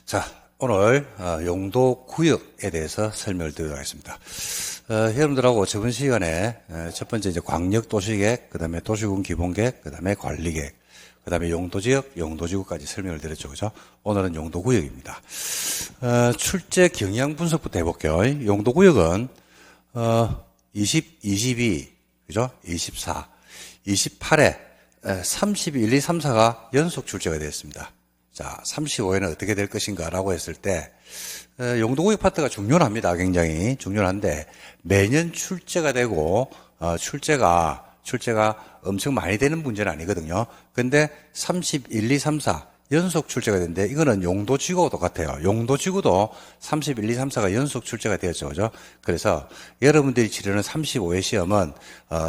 자, 오늘 용도 구역에 대해서 설명을 드리도록 하겠습니다. 여러분들하고 저번 시간에 첫 번째 이제 광역도시계획, 그 다음에 도시군 기본계획, 그 다음에 관리계획, 그 다음에 용도지역, 용도지구까지 설명을 드렸죠. 그죠? 오늘은 용도구역입니다. 출제 경향 분석부터 해볼게요. 용도구역은 20, 22, 그죠? 24, 28에 30, 1, 2, 3, 4가 연속 출제가 되었습니다. 자, 35에는 어떻게 될 것인가 라고 했을 때, 용도구역 파트가 중요합니다. 굉장히 중요한데, 매년 출제가 되고, 출제가 엄청 많이 되는 문제는 아니거든요. 근데 31, 2, 3, 4 연속 출제가 되는데, 이거는 용도지구하고 똑같아요. 용도지구도 31, 2, 3, 4가 연속 출제가 되었죠. 그죠? 그래서 여러분들이 치르는 35회 시험은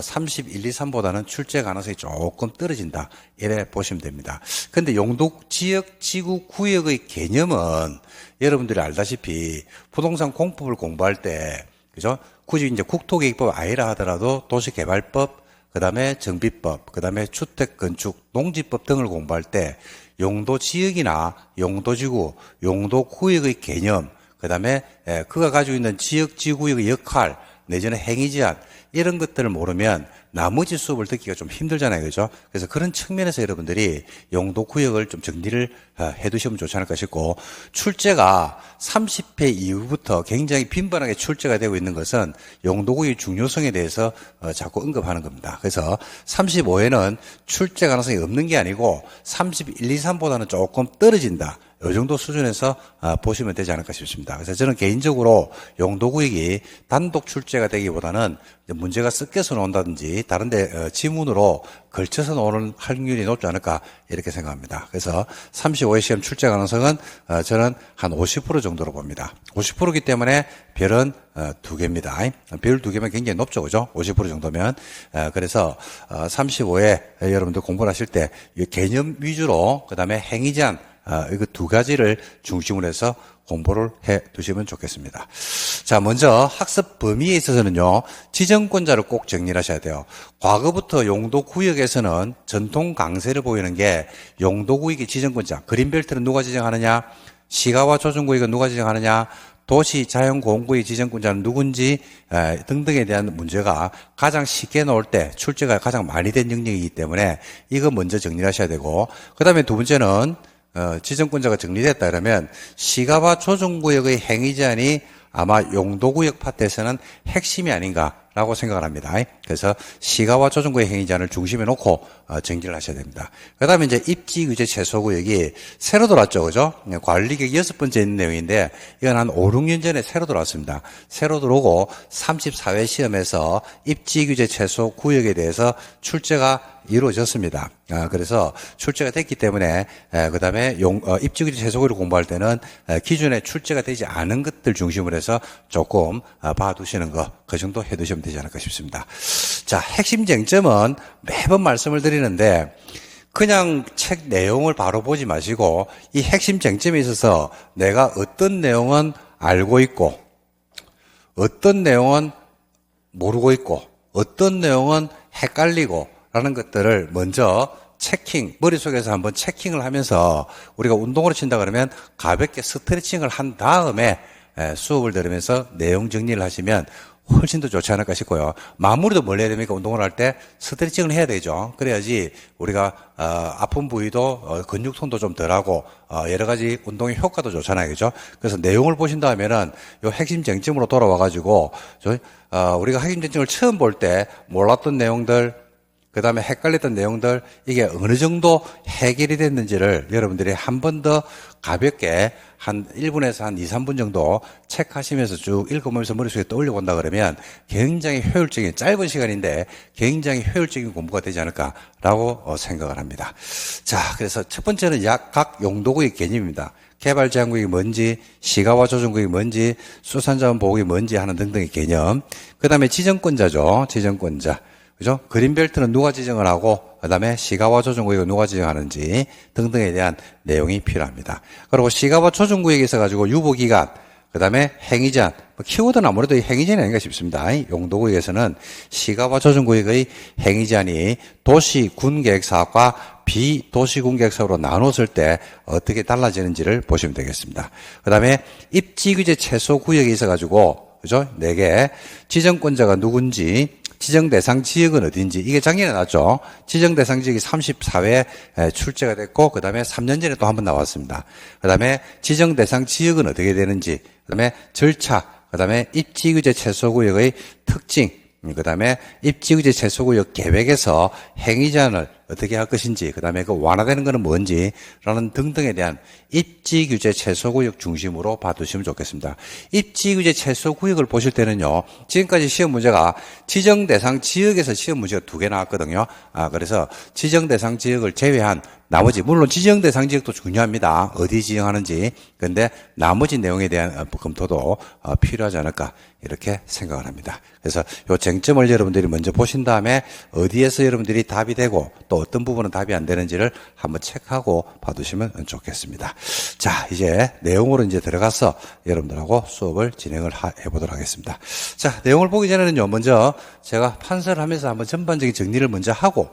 31, 2, 3보다는 출제 가능성이 조금 떨어진다. 이래 보시면 됩니다. 근데 용도지역, 지구, 구역의 개념은 여러분들이 알다시피 부동산 공법을 공부할 때, 그죠? 굳이 이제 국토계획법 아니라 하더라도 도시개발법, 그 다음에 정비법, 그 다음에 주택, 건축, 농지법 등을 공부할 때 용도지역이나 용도지구, 용도구역의 개념, 그 다음에 그가 가지고 있는 지역지구역의 역할, 내지는 행위제한 이런 것들을 모르면 나머지 수업을 듣기가 좀 힘들잖아요. 그죠? 그래서 그런 측면에서 여러분들이 용도구역을 좀 정리를 해두시면 좋지 않을까 싶고, 출제가 30회 이후부터 굉장히 빈번하게 출제가 되고 있는 것은 용도구역의 중요성에 대해서 자꾸 언급하는 겁니다. 그래서 35회는 출제 가능성이 없는 게 아니고 31, 2, 3보다는 조금 떨어진다. 이 정도 수준에서 보시면 되지 않을까 싶습니다. 그래서 저는 개인적으로 용도구역이 단독 출제가 되기보다는 문제가 섞여서 나온다든지 다른데 지문으로 걸쳐서 나오는 확률이 높지 않을까 이렇게 생각합니다. 그래서 35회 시험 출제 가능성은 저는 한 50% 정도로 봅니다. 50%이기 때문에 별은 2개입니다. 별 2개면 굉장히 높죠. 그죠? 50% 정도면. 그래서 35회 여러분들 공부를 하실 때 개념 위주로 그 다음에 행위제한 이거 두 가지를 중심으로 해서 공부를 해 두시면 좋겠습니다. 자, 먼저 학습 범위에 있어서는요, 지정권자를 꼭 정리를 하셔야 돼요. 과거부터 용도구역에서는 전통 강세를 보이는 게 용도구역의 지정권자, 그린벨트는 누가 지정하느냐, 시가와 조정구역은 누가 지정하느냐, 도시 자연공원구의 지정권자는 누군지 등등에 대한 문제가 가장 쉽게 나올 때 출제가 가장 많이 된 영역이기 때문에 이거 먼저 정리를 하셔야 되고, 그 다음에 두 번째는 지정권자가 정리됐다 그러면 시가와 조정구역의 행위제한이 아마 용도구역 파트에서는 핵심이 아닌가라고 생각을 합니다. 그래서 시가와 조정구역 행위제한을 중심에 놓고 정리를 하셔야 됩니다. 그 다음에 이제 입지규제 최소구역이 새로 들어왔죠. 그죠? 관리계획 6번째 있는 내용인데 이건 한 5, 6년 전에 새로 들어왔습니다. 새로 들어오고 34회 시험에서 입지규제 최소구역에 대해서 출제가 이루어졌습니다. 그래서 출제가 됐기 때문에 그 다음에 입지규제 최소구역을 공부할 때는 기존에 출제가 되지 않은 것들 중심으로 해서 조금 봐두시는 거, 그 정도 해두시면 되지 않을까 싶습니다. 자, 핵심 쟁점은 매번 말씀을 드리는데 그냥 책 내용을 바로 보지 마시고 이 핵심 쟁점에 있어서 내가 어떤 내용은 알고 있고 어떤 내용은 모르고 있고 어떤 내용은 헷갈리고 라는 것들을 먼저 머릿속에서 한번 체킹을 하면서 우리가 운동으로 친다 그러면 가볍게 스트레칭을 한 다음에 수업을 들으면서 내용 정리를 하시면 훨씬 더 좋지 않을까 싶고요. 마무리도 뭘 해야 됩니까? 운동을 할 때 스트레칭을 해야 되죠. 그래야지 우리가 아픈 부위도 근육통도 좀 덜하고 여러 가지 운동의 효과도 좋잖아요. 그죠? 그래서 내용을 보신 다음에는 요 핵심 쟁점으로 돌아와 가지고 우리가 핵심 쟁점을 처음 볼 때 몰랐던 내용들, 그 다음에 헷갈렸던 내용들, 이게 어느 정도 해결이 됐는지를 여러분들이 한 번 더 가볍게 한 1분에서 한 2, 3분 정도 체크하시면서 쭉 읽어보면서 머릿속에 떠올려 본다 그러면 굉장히 효율적인, 짧은 시간인데 굉장히 효율적인 공부가 되지 않을까라고 생각을 합니다. 자, 그래서 첫 번째는 각 용도구의 개념입니다. 개발제한구역이 뭔지, 시가와 조정구역이 뭔지, 수산자원 보호구역이 뭔지 하는 등등의 개념. 그 다음에 지정권자죠. 지정권자. 그죠? 그린벨트는 누가 지정을 하고, 그 다음에 시가와 조정구역을 누가 지정하는지 등등에 대한 내용이 필요합니다. 그리고 시가와 조정구역에 있어 가지고 유보기간, 그 다음에 행위제한, 키워드는 아무래도 행위제한이 아닌가 싶습니다. 용도구역에서는 시가와 조정구역의 행위제한이 도시, 군계획사업과 비도시군계획서로 나눴을 때 어떻게 달라지는지를 보시면 되겠습니다. 그 다음에 입지규제 최소구역이 있어가지고, 그죠? 4개. 지정권자가 누군지, 지정대상 지역은 어딘지, 이게 작년에 나왔죠. 지정대상 지역이 34회 출제가 됐고, 그 다음에 3년 전에 또 한 번 나왔습니다. 그 다음에 지정대상 지역은 어떻게 되는지, 그 다음에 절차, 그 다음에 입지규제 최소구역의 특징, 그 다음에 입지규제 최소구역 계획에서 행위제한을 어떻게 할 것인지, 그 다음에 그 완화되는 것은 뭔지, 라는 등등에 대한 입지규제 최소구역 중심으로 봐두시면 좋겠습니다. 입지규제 최소구역을 보실 때는요, 지금까지 시험 문제가 지정대상 지역에서 시험 문제가 2개 나왔거든요. 그래서 지정대상 지역을 제외한 나머지, 물론 지정대상 지역도 중요합니다. 어디 지정하는지. 근데 나머지 내용에 대한 검토도 필요하지 않을까, 이렇게 생각을 합니다. 그래서 요 쟁점을 여러분들이 먼저 보신 다음에 어디에서 여러분들이 답이 되고 또 어떤 부분은 답이 안 되는지를 한번 체크하고 봐두시면 좋겠습니다. 자, 이제 내용으로 이제 들어가서 여러분들하고 수업을 진행을 해보도록 하겠습니다. 자, 내용을 보기 전에는요, 먼저 제가 판서를 하면서 한번 전반적인 정리를 먼저 하고,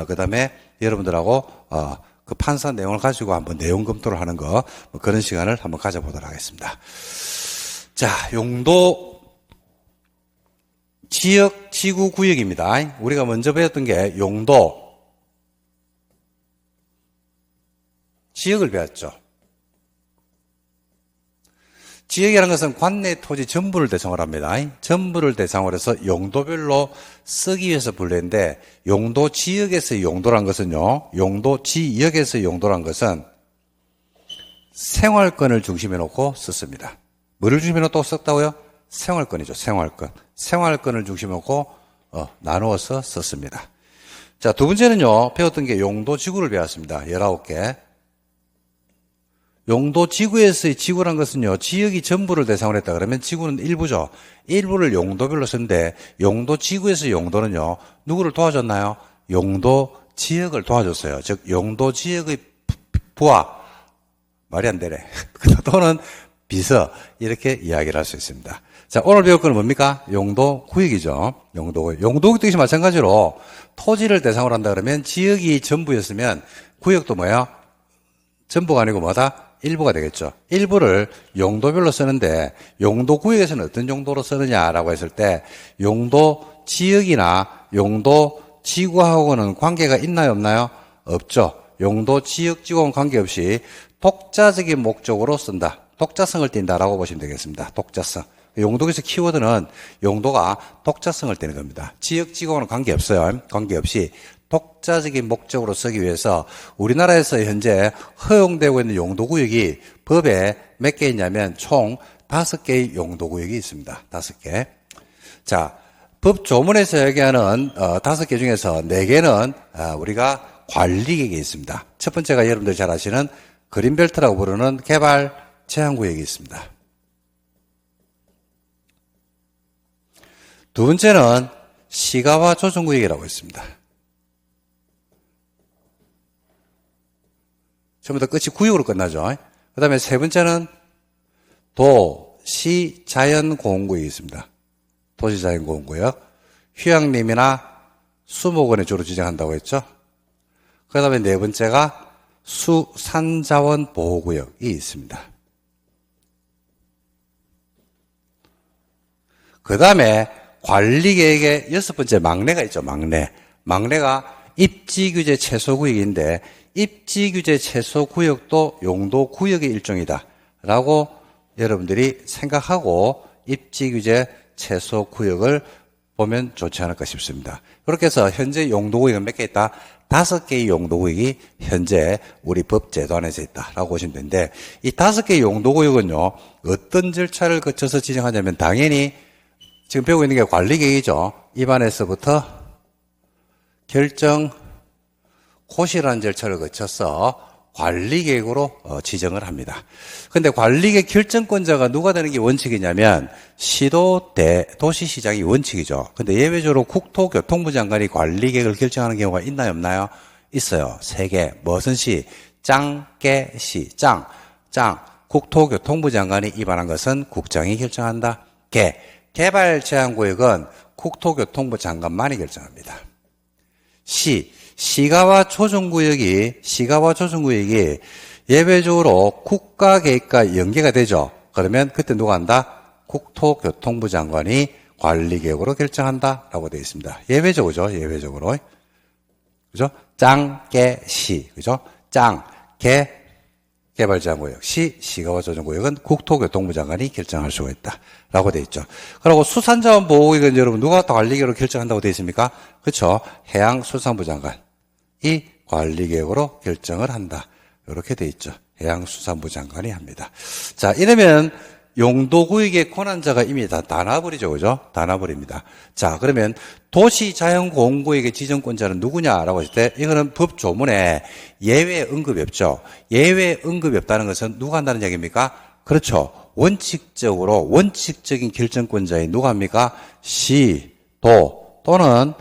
그 다음에 여러분들하고, 그 판사 내용을 가지고 한번 내용 검토를 하는 거, 그런 시간을 한번 가져보도록 하겠습니다. 자, 용도, 지역, 지구, 구역입니다. 우리가 먼저 배웠던 게 용도, 지역을 배웠죠. 지역이라는 것은 관내 토지 전부를 대상으로 합니다. 전부를 대상으로 해서 용도별로 쓰기 위해서 분류했는데, 용도 지역에서의 용도란 것은요, 용도 지역에서의 용도란 것은 생활권을 중심에 놓고 썼습니다. 뭐를 중심에 놓고 썼다고요? 생활권이죠, 생활권. 생활권을 중심에 놓고 나누어서 썼습니다. 자, 두 번째는요, 배웠던 게 용도 지구를 배웠습니다. 19개. 용도 지구에서의 지구란 것은요, 지역이 전부를 대상으로 했다 그러면 지구는 일부죠. 일부를 용도별로 쓰는데, 용도 지구에서의 용도는요, 누구를 도와줬나요? 용도 지역을 도와줬어요. 즉, 용도 지역의 부하, 말이 안 되네. 또는 비서, 이렇게 이야기를 할 수 있습니다. 자, 오늘 배울 건 뭡니까? 용도 구역이죠. 용도 구역. 용도 구역도 역시 마찬가지로 토지를 대상으로 한다 그러면 지역이 전부였으면 구역도 뭐예요? 전부가 아니고 뭐다? 일부가 되겠죠. 일부를 용도별로 쓰는데 용도 구역에서는 어떤 용도로 쓰느냐라고 했을 때 용도 지역이나 용도 지구하고는 관계가 있나요, 없나요? 없죠. 용도 지역 지구하고는 관계없이 독자적인 목적으로 쓴다. 독자성을 띈다라고 보시면 되겠습니다. 독자성. 용도에서 키워드는 용도가 독자성을 띠는 겁니다. 지역 지구하고는 관계없어요. 관계없이 독자적인 목적으로 쓰기 위해서 우리나라에서 현재 허용되고 있는 용도구역이 법에 몇 개 있냐면 총 5개의 용도구역이 있습니다. 5개. 자, 법 조문에서 얘기하는 5개 중에서 4개는 우리가 관리계획이 있습니다. 첫 번째가 여러분들 잘 아시는 그린벨트라고 부르는 개발 제한구역이 있습니다. 두 번째는 시가와 조정구역이라고 있습니다. 처음부터 끝이 구역으로 끝나죠. 그 다음에 세 번째는 도시자연공원구역이 있습니다. 도시자연공원구역. 휴양림이나 수목원에 주로 지정한다고 했죠. 그 다음에 네 번째가 수산자원보호구역이 있습니다. 그 다음에 관리계획의 6번째 막내가 있죠. 막내가 입지규제 최소구역인데 입지규제 최소구역도 용도구역의 일종이다 라고 여러분들이 생각하고 입지규제 최소구역을 보면 좋지 않을까 싶습니다. 그렇게 해서 현재 용도구역은 몇 개 있다? 5개의 용도구역이 현재 우리 법 제도 안에서 있다라고 보시면 되는데 이 5개의 용도구역은요 어떤 절차를 거쳐서 지정하냐면 당연히 지금 배우고 있는 게 관리계획이죠. 입안에서부터 결정 고시라는 절차를 거쳐서 관리계획으로 지정을 합니다. 그런데 관리계획 결정권자가 누가 되는 게 원칙이냐면 시도, 도시시장이 원칙이죠. 근데 예외적으로 국토교통부 장관이 관리계획을 결정하는 경우가 있나요, 없나요? 있어요. 3개. 무슨 시? 짱, 깨, 시. 짱. 국토교통부 장관이 입안한 것은 국장이 결정한다. 개. 개발 제한구역은 국토교통부 장관만이 결정합니다. 시가와 조정구역이 예외적으로 국가계획과 연계가 되죠. 그러면 그때 누가 한다? 국토교통부 장관이 관리계획으로 결정한다라고 되어 있습니다. 예외적으로죠. 예외적으로. 그죠? 짱, 개, 시. 그죠? 짱, 개, 개발제한구역. 시, 시가와 조정구역은 국토교통부 장관이 결정할 수가 있다. 라고 되어 있죠. 그리고 수산자원보호구역은 여러분 누가 관리계획으로 결정한다고 되어 있습니까? 그렇죠. 해양수산부 장관이 관리계획으로 결정을 한다. 이렇게 되어 있죠. 해양수산부 장관이 합니다. 자, 이러면 용도구역의 권한자가 이미 다 나눠버리죠. 그죠? 다 나눠버립니다. 자, 그러면 도시자연공원구역의 지정권자는 누구냐라고 했을 때 이거는 법 조문에 예외 언급이 없죠. 예외 언급이 없다는 것은 누가 한다는 얘기입니까? 그렇죠. 원칙적인 결정권자인 누가 합니까? 시, 도 또는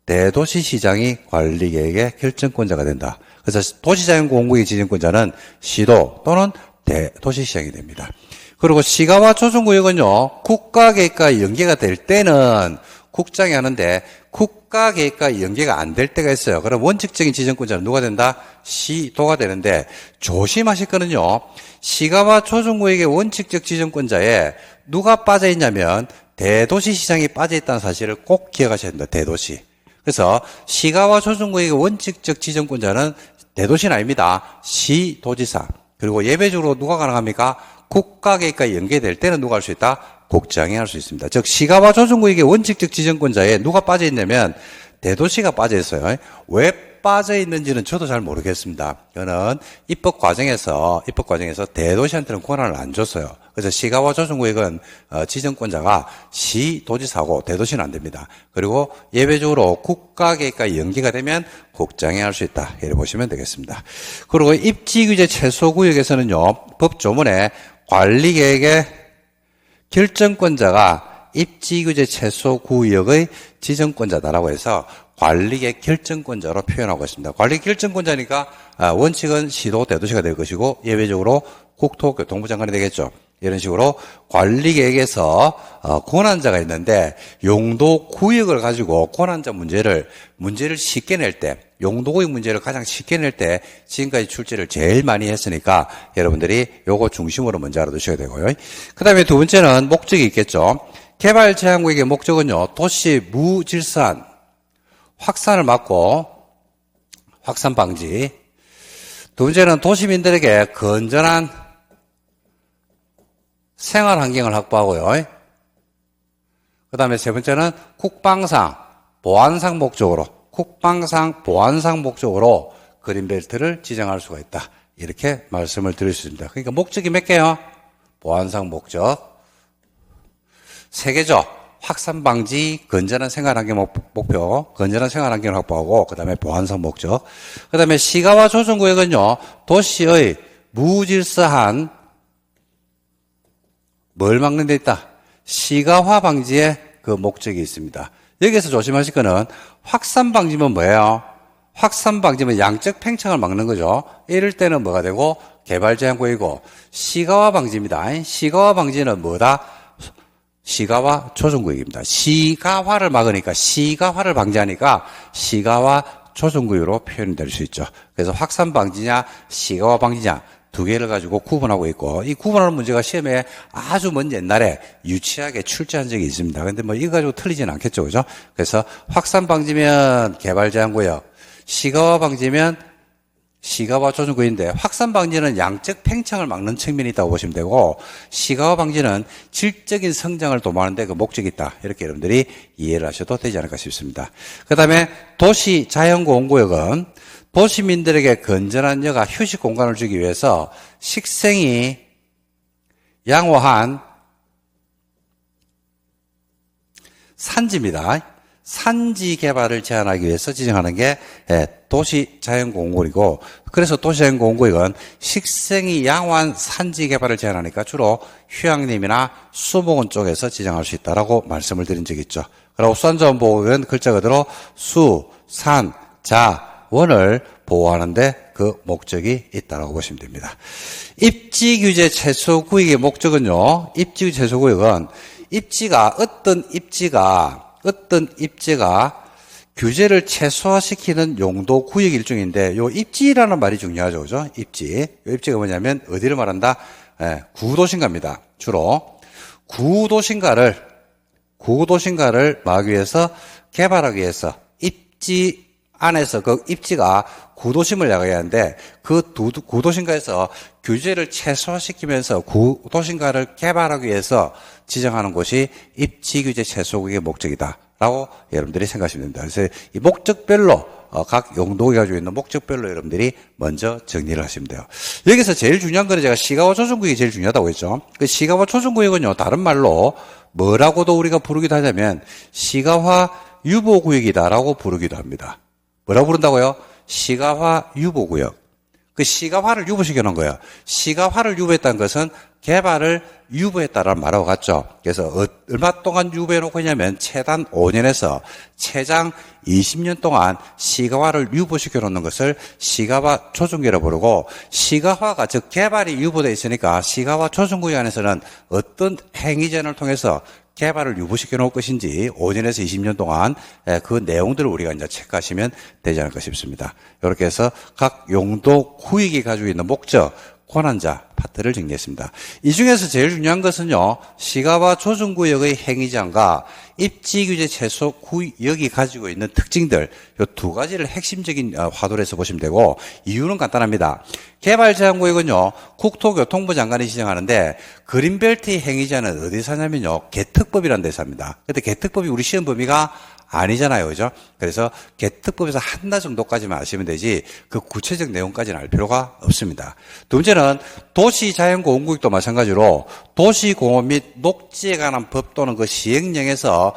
대도시시장이 관리계획의 결정권자가 된다. 그래서 도시자연공원구역의 지정권자는 시도 또는 대도시시장이 됩니다. 그리고 시가와 조정구역은요, 국가계획과 연계가 될 때는 국장이 하는데 국가계획과 연계가 안 될 때가 있어요. 그럼 원칙적인 지정권자는 누가 된다? 시도가 되는데 조심하실 거는요, 시가와 조정구역의 원칙적 지정권자에 누가 빠져 있냐면 대도시시장이 빠져 있다는 사실을 꼭 기억하셔야 된다. 대도시. 그래서 시가와 조정구역의 원칙적 지정권자는 대도시는 아닙니다. 시도지사. 그리고 예외적으로 누가 가능합니까? 국가계획과 연계될 때는 누가 할 수 있다? 국장이 할 수 있습니다. 즉 시가와 조정구역의 원칙적 지정권자에 누가 빠져 있냐면 대도시가 빠져 있어요. 왜 빠져 있는지는 저도 잘 모르겠습니다. 이거는 입법 과정에서 대도시한테는 권한을 안 줬어요. 그래서 시가와 조정구역은 지정권자가 시도지사고 대도시는 안 됩니다. 그리고 예외적으로 국가계획과 연계가 되면 국장이 할 수 있다. 이렇게 보시면 되겠습니다. 그리고 입지규제 최소구역에서는요, 법 조문에 관리계획의 결정권자가 입지규제 최소구역의 지정권자다라고 해서 관리계획 결정권자로 표현하고 있습니다. 관리계획 결정권자니까 원칙은 시도 대도시가 될 것이고 예외적으로 국토교통부 장관이 되겠죠. 이런 식으로 관리계획에서 권한자가 있는데 용도구역을 가지고 권한자 문제를 쉽게 낼 때, 용도구역 문제를 가장 쉽게 낼 때 지금까지 출제를 제일 많이 했으니까 여러분들이 요거 중심으로 먼저 알아두셔야 되고요. 그 다음에 두 번째는 목적이 있겠죠. 개발제한구역의 목적은요, 도시 무질서한 확산을 막고 확산 방지. 두 번째는 도시민들에게 건전한 생활 환경을 확보하고요. 그 다음에 세 번째는 국방상 보안상 목적으로 그린벨트를 지정할 수가 있다. 이렇게 말씀을 드릴 수 있습니다. 그러니까 목적이 몇 개요? 보안상 목적 3개죠. 확산 방지, 건전한 생활 환경 목표, 건전한 생활 환경을 확보하고, 그 다음에 보안상 목적. 그 다음에 시가와 조정구역은요, 도시의 무질서한 뭘 막는 데 있다? 시가화 방지에 그 목적이 있습니다. 여기에서 조심하실 거는 확산 방지면 뭐예요? 확산 방지면 양적 팽창을 막는 거죠. 이럴 때는 뭐가 되고 개발 제한구역이고 시가화 방지입니다. 시가화 방지는 뭐다? 시가화 조정구역입니다. 시가화를 막으니까 시가화를 방지하니까 시가화 조정구역으로 표현될 수 있죠. 그래서 확산 방지냐 시가화 방지냐 두 개를 가지고 구분하고 있고 이 구분하는 문제가 시험에 아주 먼 옛날에 유치하게 출제한 적이 있습니다. 근데 뭐 이거 가지고 틀리지는 않겠죠. 그죠? 그래서 확산 방지면 개발 제한구역, 시가화 방지면 시가화 조정구역인데 확산 방지는 양적 팽창을 막는 측면이 있다고 보시면 되고 시가화 방지는 질적인 성장을 도모하는데 그 목적이 있다. 이렇게 여러분들이 이해를 하셔도 되지 않을까 싶습니다. 그 다음에 도시 자연공원구역은 도시민들에게 건전한 여가 휴식 공간을 주기 위해서 식생이 양호한 산지입니다. 산지 개발을 제한하기 위해서 지정하는 게 도시자연공원이고 그래서 도시자연공원구역은 식생이 양호한 산지 개발을 제한하니까 주로 휴양림이나 수목원 쪽에서 지정할 수 있다라고 말씀을 드린 적이 있죠. 그리고 수산자원보호구역은 글자 그대로 수, 산, 자, 원을 보호하는데 그 목적이 있다고 보시면 됩니다. 입지규제 최소구역의 목적은요, 입지규제 최소구역은 어떤 입지가 규제를 최소화시키는 용도 구역 일종인데 요 입지라는 말이 중요하죠. 그죠? 입지. 요 입지가 뭐냐면 어디를 말한다? 구도심가입니다. 주로 구도심가를 막기 위해서 개발하기 위해서 입지 안에서 그 입지가 구도심을 야기하는데 그 구도심가에서 규제를 최소화시키면서 구도심가를 개발하기 위해서 지정하는 곳이 입지규제 최소구역의 목적이다 라고 여러분들이 생각하시면 됩니다. 그래서 이 목적별로 각 용도가 가지고 있는 목적별로 여러분들이 먼저 정리를 하시면 돼요. 여기서 제일 중요한 거는 제가 시가와 조정구역이 제일 중요하다고 했죠. 그 시가와 조정구역은요, 다른 말로 뭐라고도 우리가 부르기도 하자면 시가화 유보구역이다라고 부르기도 합니다. 뭐라고 부른다고요? 시가화 유보구역. 그 시가화를 유보시켜 놓은 거예요. 시가화를 유보했다는 것은 개발을 유보했다라는 말하고 같죠. 그래서 얼마 동안 유보해 놓고 있냐면 최단 5년에서 최장 20년 동안 시가화를 유보시켜 놓는 것을 시가화 조정구역이라고 부르고, 시가화가 즉 개발이 유보되어 있으니까 시가화 조정구역 안에서는 어떤 행위전을 통해서 개발을 유보시켜 놓을 것인지 5년에서 20년 동안 그 내용들을 우리가 이제 체크하시면 되지 않을까 싶습니다. 이렇게 해서 각 용도 구역이 가지고 있는 목적, 권한자 파트를 정리했습니다. 이 중에서 제일 중요한 것은요, 시가와 조정구역의 행위자과 입지규제 최소 구역이 가지고 있는 특징들, 이 두 가지를 핵심적인 화두로 해서 보시면 되고, 이유는 간단합니다. 개발제한구역은요, 국토교통부 장관이 지정하는데, 그린벨트의 행위자는 어디서 하냐면요, 개특법이라는 데서 합니다. 근데 개특법이 우리 시험 범위가 아니잖아요. 그죠? 그래서 개특법에서 한나 정도까지만 아시면 되지 그 구체적 내용까지는 알 필요가 없습니다. 두 번째는 도시자연보호구역도 마찬가지로 도시공원 및 녹지에 관한 법 또는 그 시행령에서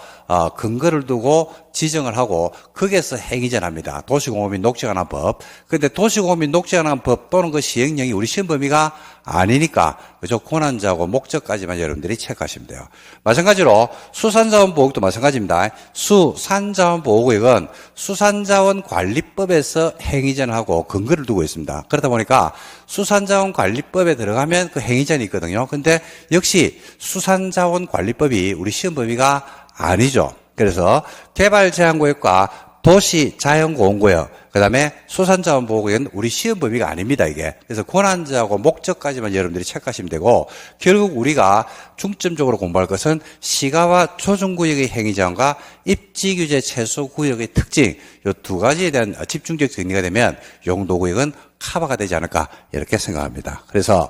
근거를 두고 지정을 하고 거기에서 행위전합니다. 도시공원 및 녹지에 관한 법. 그런데 도시공원 및 녹지에 관한 법 또는 그 시행령이 우리 시험 범위가 아니니까 그죠? 권한자하고 목적까지만 여러분들이 체크하시면 돼요. 마찬가지로 수산자원보호구역도 마찬가지입니다. 수산자원보호구역은 수산자원관리법에서 행위전하고 근거를 두고 있습니다. 그러다 보니까 수산자원관리법에 들어가면 그 행위전이 있거든요. 근데 역시 수산자원관리법이 우리 시험 범위가 아니죠. 그래서 개발제한구역과 도시자연보호구역, 그 다음에 수산자원보호구역은 우리 시험 범위가 아닙니다, 이게. 그래서 권한자하고 목적까지만 여러분들이 체크하시면 되고, 결국 우리가 중점적으로 공부할 것은 시가와 조정구역의 행위자원과 입지규제 최소구역의 특징, 이 두 가지에 대한 집중적 정리가 되면 용도구역은 커버가 되지 않을까, 이렇게 생각합니다. 그래서,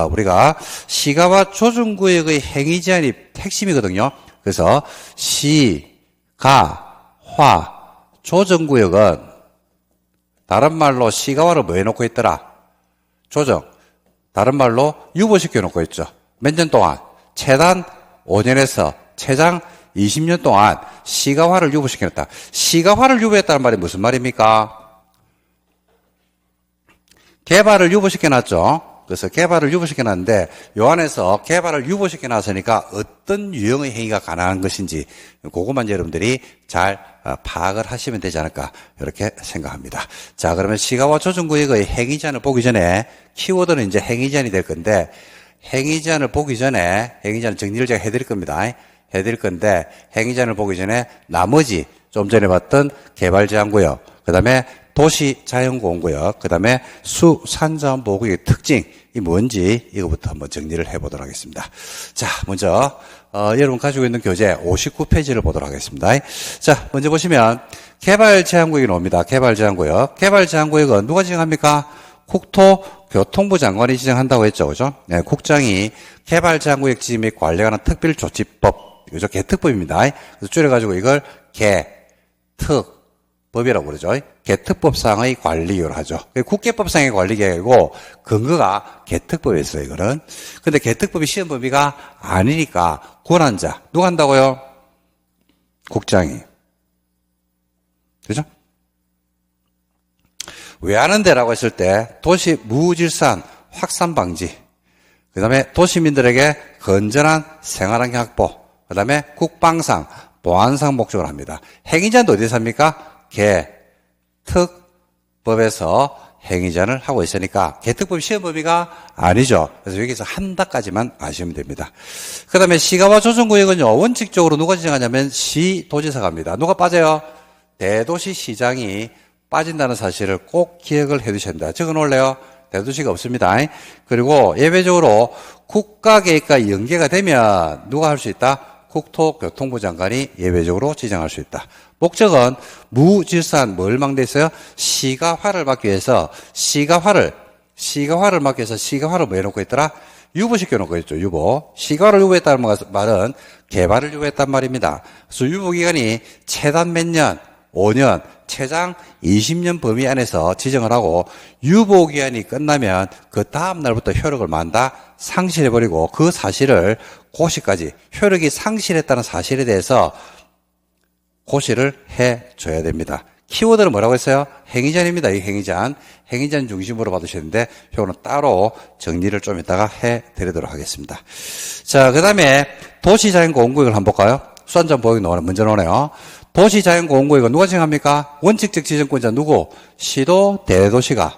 우리가 시가와 조정구역의 행위제한이 핵심이거든요. 그래서 시, 가, 화, 조정구역은 다른 말로 시가화를 뭐 해놓고 있더라? 조정. 다른 말로 유보시켜 놓고 있죠. 몇 년 동안? 최단 5년에서 최장 20년 동안 시가화를 유보시켜 놨다. 시가화를 유보했다는 말이 무슨 말입니까? 개발을 유보시켜 놨죠. 그래서 개발을 유보시켜 놨는데 요 안에서 개발을 유보시켜 놨으니까 어떤 유형의 행위가 가능한 것인지 그것만 여러분들이 잘 파악을 하시면 되지 않을까 이렇게 생각합니다. 자, 그러면 시가와 조정구역의 행위제한을 보기 전에 키워드는 이제 행위제한이 될 건데, 행위제한을 보기 전에 행위제한 정리를 제가 해드릴 겁니다. 해드릴 건데 행위제한을 보기 전에 나머지 좀 전에 봤던 개발제한구역, 그 다음에 도시자연보호구역, 그 다음에 수산자원보호구역의 특징이 뭔지 이거부터 한번 정리를 해보도록 하겠습니다. 자, 먼저 여러분 가지고 있는 교재 59페이지를 보도록 하겠습니다. 자, 먼저 보시면 개발제한구역이 나옵니다. 개발제한구역. 개발제한구역은 누가 지정합니까? 국토교통부 장관이 지정한다고 했죠. 그죠? 네, 국장이 개발제한구역 지정 및 관리에 관한 특별조치법, 그죠? 개특법입니다. 그래서 줄여가지고 이걸 개특법이라고 그러죠. 개특법상의 관리를 하죠. 국계법상의 관리계획이고 근거가 개특법에 있어요, 이거는. 근데 개특법이 시험 범위가 아니니까 권한자 누가 한다고요? 국장이. 그죠? 왜 하는데라고 했을 때 도시 무질산 확산 방지, 그 다음에 도시민들에게 건전한 생활환경 확보, 그 다음에 국방상 보안상 목적으로 합니다. 행위자는 어디서 합니까? 개특법에서 행위제한을 하고 있으니까 개특법 시험 범위가 아니죠. 그래서 여기서 한다까지만 아시면 됩니다. 그 다음에 시가와 조정구역은요, 원칙적으로 누가 지정하냐면 시도지사가 합니다. 누가 빠져요? 대도시 시장이 빠진다는 사실을 꼭 기억을 해 두셔야 됩니다. 적어 놓을래요? 대도시가 없습니다. 그리고 예외적으로 국가계획과 연계가 되면 누가 할 수 있다? 국토교통부 장관이 예외적으로 지정할 수 있다. 목적은 무질서한 뭘 막대 있어요? 시가화를 막기 위해서 시가화를 막기 위해서 시가화를 뭐 해놓고 있더라? 유보시켜 놓고 있죠. 유보. 시가화를 유보했다는 말은 개발을 유보했단 말입니다. 그래서 유보기간이 최단 몇 년? 5년, 최장 20년 범위 안에서 지정을 하고 유보기한이 끝나면 그 다음 날부터 효력을 만다 상실해버리고 그 사실을 고시까지 효력이 상실했다는 사실에 대해서 고시를 해줘야 됩니다. 키워드는 뭐라고 했어요? 행위전입니다. 이 행위전 중심으로 받으셨는데 요거는 따로 정리를 좀 이따가 해드리도록 하겠습니다. 자, 그 다음에 도시자연공원구역을 한번 볼까요? 수안전보역이 먼저 나오네요. 도시자연공원구역은 누가 지정합니까? 원칙적 지정권자 누구? 시도, 대도시가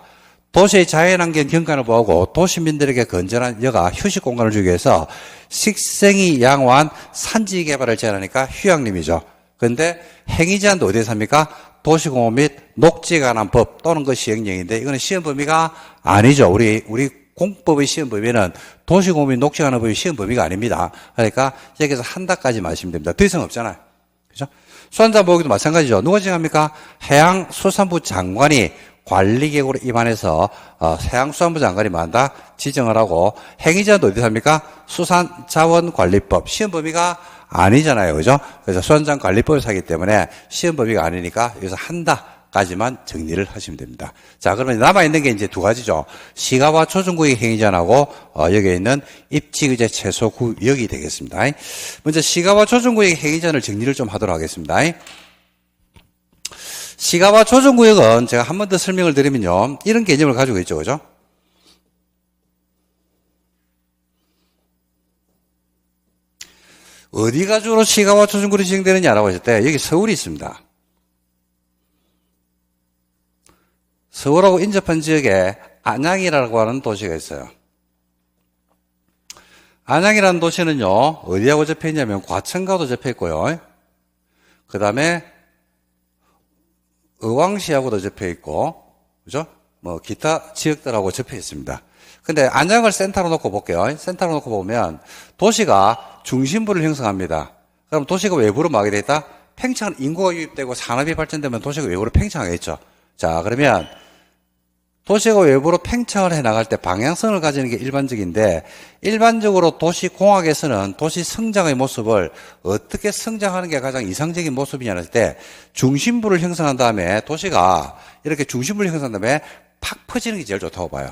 도시의 자연환경 경관을 보호하고 도시민들에게 건전한 여가 휴식 공간을 주기 위해서 식생이 양호한 산지 개발을 제한하니까 휴양림이죠. 그런데 행위제한도 어디에 삽니까? 도시공원 및 녹지에 관한 법 또는 그 시행령인데 이거는 시험 범위가 아니죠. 우리 공법의 시험 범위는 도시공원 및 녹지에 관한 법이 시험 범위가 아닙니다. 그러니까 여기서 한다까지 마시면 됩니다. 더 이상 없잖아요. 그죠? 수안전보호구역도 마찬가지죠. 누가 지정합니까? 해양수산부 장관이 관리계획으로 입안해서 해양수산부 장관이 만다 지정을 하고 행위제한도 어디 삽니까? 수산자원관리법 시험 범위가 아니잖아요. 그죠? 그래서 수산자원관리법에서 하기 때문에 시험 범위가 아니니까 여기서 한다까지만 정리를 하시면 됩니다. 자, 그러면 남아있는 게 이제 두 가지죠. 시가와 초중구역 행위제한하고 여기에 있는 입지의제 최소구역이 되겠습니다. 먼저 시가와 초중구역 행위제한을 정리를 좀 하도록 하겠습니다. 시가와 초중구역은 제가 한 번 더 설명을 드리면요. 이런 개념을 가지고 있죠. 그죠? 어디가 주로 시가와 초중구역이 지정되느냐라고 했을 때 여기 서울이 있습니다. 서울하고 인접한 지역에 안양이라고 하는 도시가 있어요. 안양이라는 도시는요. 어디하고 접해 있냐면 과천과도 접해 있고요. 그 다음에 의왕시하고도 접해 있고, 그죠? 뭐, 기타 지역들하고 접해 있습니다. 근데 안양을 센터로 놓고 볼게요. 센터로 놓고 보면 도시가 중심부를 형성합니다. 그럼 도시가 외부로 막게 돼 있다? 팽창, 인구가 유입되고 산업이 발전되면 도시가 외부로 팽창하겠죠. 자, 그러면 도시가 외부로 팽창을 해 나갈 때 방향성을 가지는 게 일반적인데 일반적으로 도시공학에서는 도시 성장의 모습을 어떻게 성장하는 게 가장 이상적인 모습이냐 할 때 중심부를 형성한 다음에 도시가 이렇게 중심부를 형성한 다음에 팍 퍼지는 게 제일 좋다고 봐요.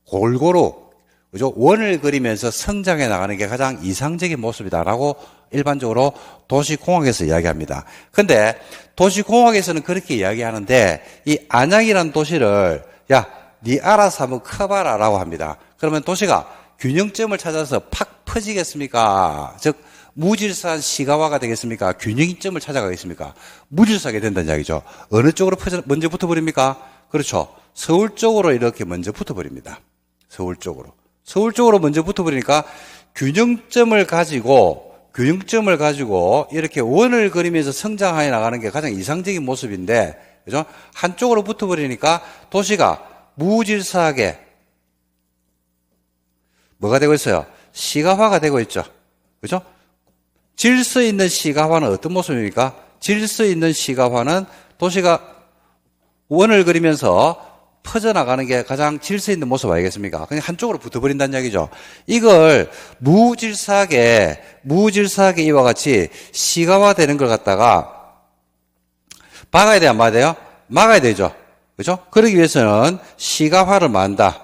골고루 그죠? 원을 그리면서 성장해 나가는 게 가장 이상적인 모습이다라고 일반적으로 도시공학에서 이야기합니다. 근데 도시공학에서는 그렇게 이야기하는데 이 안양이라는 도시를 야, 네 알아서 한번 커봐라 라고 합니다. 그러면 도시가 균형점을 찾아서 팍 퍼지겠습니까? 즉 무질서한 시가화가 되겠습니까? 균형점을 찾아가겠습니까? 무질서하게 된다는 이야기죠. 어느 쪽으로 먼저 붙어버립니까? 그렇죠. 서울 쪽으로 이렇게 먼저 붙어버립니다. 서울 쪽으로 먼저 붙어버리니까 균형점을 가지고 이렇게 원을 그리면서 성장해 나가는 게 가장 이상적인 모습인데, 그죠? 한쪽으로 붙어버리니까 도시가 무질서하게 뭐가 되고 있어요? 시가화가 되고 있죠. 그죠? 질서 있는 시가화는 어떤 모습입니까? 질서 있는 시가화는 도시가 원을 그리면서 퍼져나가는 게 가장 질서 있는 모습 아니겠습니까? 그냥 한쪽으로 붙어버린다는 이야기죠. 이걸 무질서하게 이와 같이 시가화되는 걸 갖다가 막아야 돼요, 안 막아야 돼요? 막아야 되죠. 그죠? 그러기 위해서는 시가화를 만다.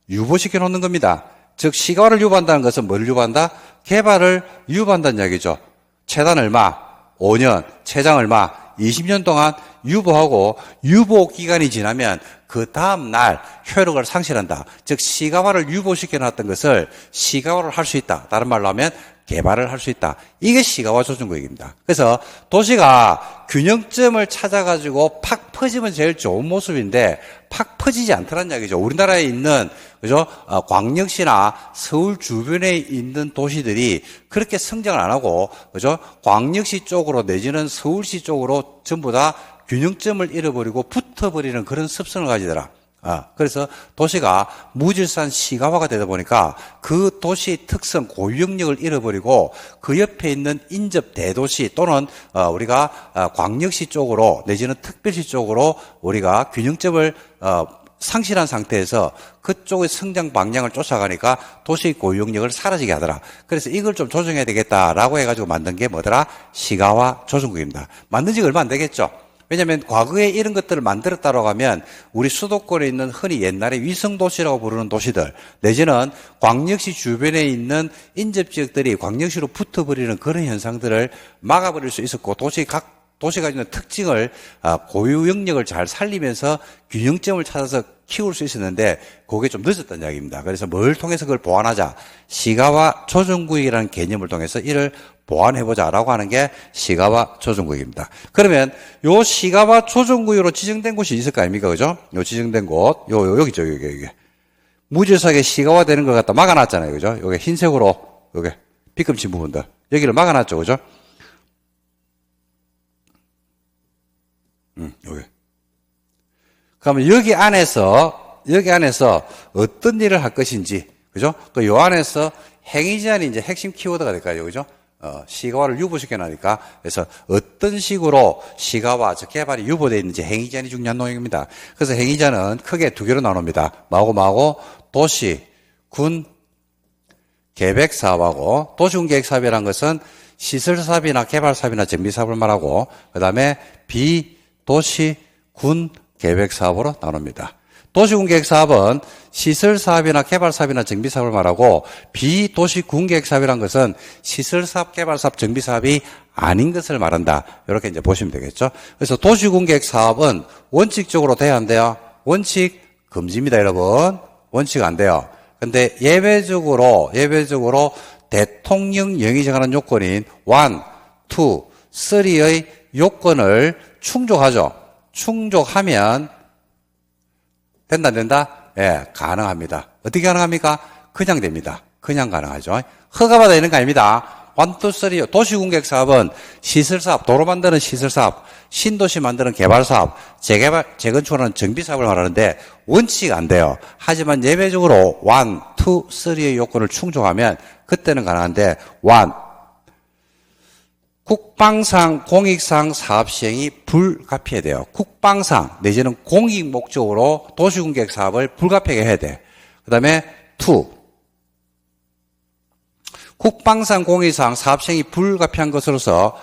유보시켜 놓는 겁니다. 즉, 시가화를 유보한다는 것은 뭘 유보한다? 개발을 유보한다는 이야기죠. 최단 얼마? 5년. 최장 얼마? 20년 동안 유보하고 유보 기간이 지나면 그 다음 날 효력을 상실한다. 즉, 시가화를 유보시켜 놨던 것을 시가화를 할 수 있다. 다른 말로 하면 개발을 할 수 있다. 이게 시가화 조정구역입니다. 그래서 도시가 균형점을 찾아가지고 팍 퍼지면 제일 좋은 모습인데 팍 퍼지지 않더란 이야기죠. 우리나라에 있는 그죠? 광역시나 서울 주변에 있는 도시들이 그렇게 성장을 안 하고 그죠? 광역시 쪽으로 내지는 서울시 쪽으로 전부 다 균형점을 잃어버리고 붙어버리는 그런 습성을 가지더라. 그래서 도시가 무질서한 시가화가 되다 보니까 그 도시의 특성, 고유역력을 잃어버리고 그 옆에 있는 인접 대도시 또는 우리가 광역시 쪽으로 내지는 특별시 쪽으로 우리가 균형점을 상실한 상태에서 그쪽의 성장 방향을 쫓아가니까 도시의 고유역력을 사라지게 하더라. 그래서 이걸 좀 조정해야 되겠다라고 해가지고 만든 게 뭐더라? 시가화 조정구입니다. 만든 지가 얼마 안 되겠죠? 왜냐하면 과거에 이런 것들을 만들었다라고 하면 우리 수도권에 있는 흔히 옛날에 위성도시라고 부르는 도시들 내지는 광역시 주변에 있는 인접지역들이 광역시로 붙어버리는 그런 현상들을 막아버릴 수 있었고 도시가 가지고 있는 특징을 고유 영역을 잘 살리면서 균형점을 찾아서 키울 수 있었는데 그게 좀 늦었다는 이야기입니다. 그래서 뭘 통해서 그걸 보완하자? 시가화 조정구역이라는 개념을 통해서 이를 보완해보자라고 하는 게 시가화 조정구역입니다. 그러면 요 시가화 조정구역으로 지정된 곳이 있을 거 아닙니까? 그죠? 요 지정된 곳, 여기죠, 여기. 무질서하게 시가화 되는 것 갖다 막아놨잖아요. 그죠? 요게 흰색으로, 요게 빗금친 부분들. 여기를 막아놨죠. 그죠? 여기. 그러면 여기 안에서 어떤 일을 할 것인지, 그죠? 또 요 안에서 행위 제한이 이제 핵심 키워드가 될까요? 그죠? 시가화를 유보시켜놓으니까, 그래서 어떤 식으로 시가화, 즉 개발이 유보되어 있는지 행위 제한이 중요한 내용입니다. 그래서 행위 제한은 크게 두 개로 나눕니다. 뭐하고 도시, 군, 계획 사업하고, 도시군 계획 사업이라는 것은 시설 사업이나 개발 사업이나 정비 사업을 말하고, 그 다음에 도시, 군, 계획 사업으로 나눕니다. 도시군 계획 사업은 시설 사업이나 개발 사업이나 정비 사업을 말하고 비도시 군 계획 사업이라는 것은 시설 사업, 개발 사업, 정비 사업이 아닌 것을 말한다. 이렇게 이제 보시면 되겠죠. 그래서 도시군 계획 사업은 원칙적으로 돼야 안 돼요? 원칙 금지입니다, 여러분. 원칙 안 돼요. 근데 예외적으로 대통령령이 정하는 요건인 1, 2, 3의 요건을 충족하죠. 충족하면 된다, 안 된다? 예, 가능합니다. 어떻게 가능합니까? 그냥 됩니다. 그냥 가능하죠. 허가받아 있는 거 아닙니다. 1, 2, 3, 도시군계획 사업은 시설사업, 도로 만드는 시설사업, 신도시 만드는 개발사업, 재건축하는 정비사업을 말하는데 원칙 안 돼요. 하지만 예외적으로 1, 2, 3의 요건을 충족하면 그때는 가능한데 1, 국방상, 공익상 사업 시행이 불가피해야 돼요. 국방상 내지는 공익 목적으로 도시군계획 사업을 불가피하게 해야 돼. 그 다음에 2. 국방상, 공익상 사업 시행이 불가피한 것으로서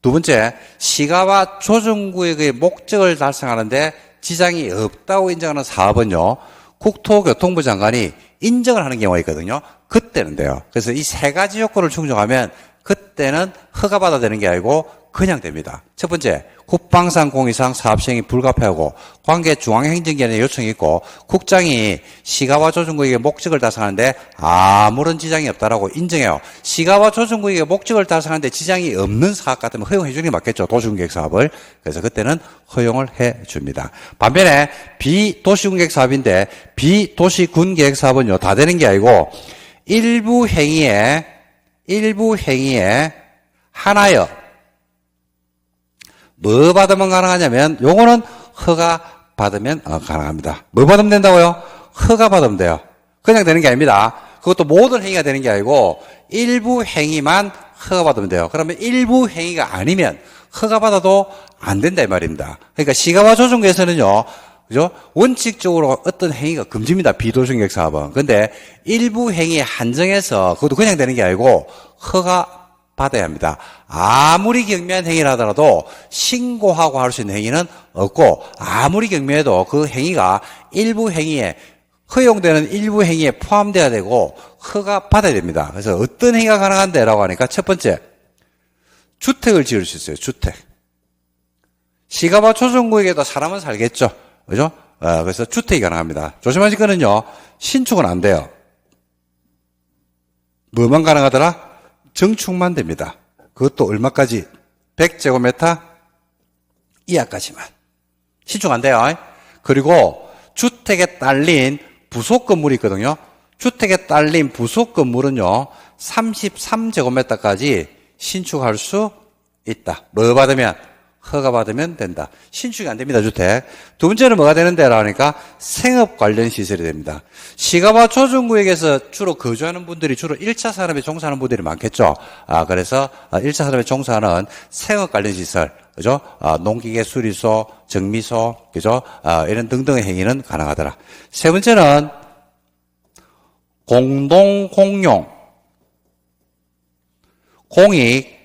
두 번째, 시가화 조정구역의 목적을 달성하는데 지장이 없다고 인정하는 사업은요, 국토교통부 장관이 인정을 하는 경우가 있거든요. 그때는 돼요. 그래서 이 세 가지 요건을 충족하면 그때는 허가받아 되는 게 아니고 그냥 됩니다. 첫 번째, 국방상 공의상 사업 시행이 불가피하고 관계 중앙행정기관의 요청이 있고 국장이 시가화 조정구역의 목적을 달성하는데 아무런 지장이 없다라고 인정해요. 시가화 조정구역의 목적을 달성하는데 지장이 없는 사업 같으면 허용해 주는 게 맞겠죠. 도시군계획 사업을. 그래서 그때는 허용을 해 줍니다. 반면에 비도시군계획 사업인데 비도시군계획 사업은요, 다 되는 게 아니고 일부 행위에 하나여 뭐 받으면 가능하냐면 요거는 허가 받으면 가능합니다. 뭐 받으면 된다고요? 허가 받으면 돼요. 그냥 되는 게 아닙니다. 그것도 모든 행위가 되는 게 아니고 일부 행위만 허가 받으면 돼요. 그러면 일부 행위가 아니면 허가 받아도 안 된다 이 말입니다. 그러니까 시가화 조정구에서는요, 그죠? 원칙적으로 어떤 행위가 금지입니다. 비도시군계획 사업은. 근데 일부 행위에 한정해서 그것도 그냥 되는 게 아니고 허가 받아야 합니다. 아무리 경미한 행위를 하더라도 신고하고 할 수 있는 행위는 없고 아무리 경미해도 그 행위가 일부 행위에 허용되는 일부 행위에 포함돼야 되고 허가 받아야 됩니다. 그래서 어떤 행위가 가능한데 라고 하니까 첫 번째, 주택을 지을 수 있어요. 주택. 시가화 조정구역에도 사람은 살겠죠. 그죠? 그래서 주택이 가능합니다. 조심하실 거는요, 신축은 안 돼요. 뭐만 가능하더라? 정축만 됩니다. 그것도 얼마까지? 100제곱미터 이하까지만. 신축 안 돼요. 그리고 주택에 딸린 부속 건물이 있거든요. 주택에 딸린 부속 건물은요, 33제곱미터까지 신축할 수 있다. 뭐 받으면? 허가받으면 된다. 신축이 안 됩니다, 주택. 두 번째는 뭐가 되는데? 라니까 생업 관련 시설이 됩니다. 시가와 조정구역에서 주로 거주하는 분들이 주로 1차 산업에 종사하는 분들이 많겠죠. 그래서 1차 산업에 종사하는 생업 관련 시설, 그죠? 농기계 수리소, 정미소, 그죠? 이런 등등의 행위는 가능하더라. 세 번째는 공동 공용, 공익,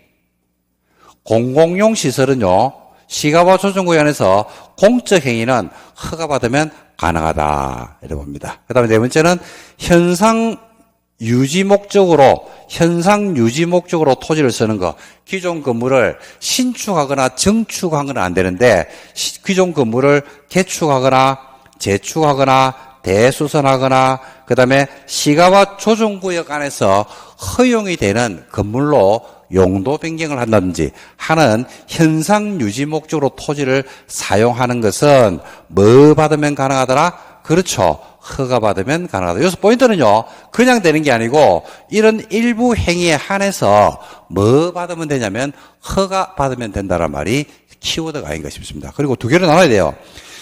공공용 시설은요, 시가와 조정구역 안에서 공적 행위는 허가받으면 가능하다. 이렇게 봅니다. 그 다음에 네 번째는 현상 유지 목적으로 토지를 쓰는 거. 기존 건물을 신축하거나 증축하거나 안 되는데, 기존 건물을 개축하거나 재축하거나 대수선하거나, 그 다음에 시가와 조정구역 안에서 허용이 되는 건물로 용도 변경을 한다든지 하는 현상 유지 목적으로 토지를 사용하는 것은 뭐 받으면 가능하더라? 그렇죠. 허가 받으면 가능하다. 여기서 포인트는요, 그냥 되는 게 아니고 이런 일부 행위에 한해서 뭐 받으면 되냐면 허가 받으면 된다는 말이 키워드가 아닌가 싶습니다. 그리고 두 개로 나눠야 돼요.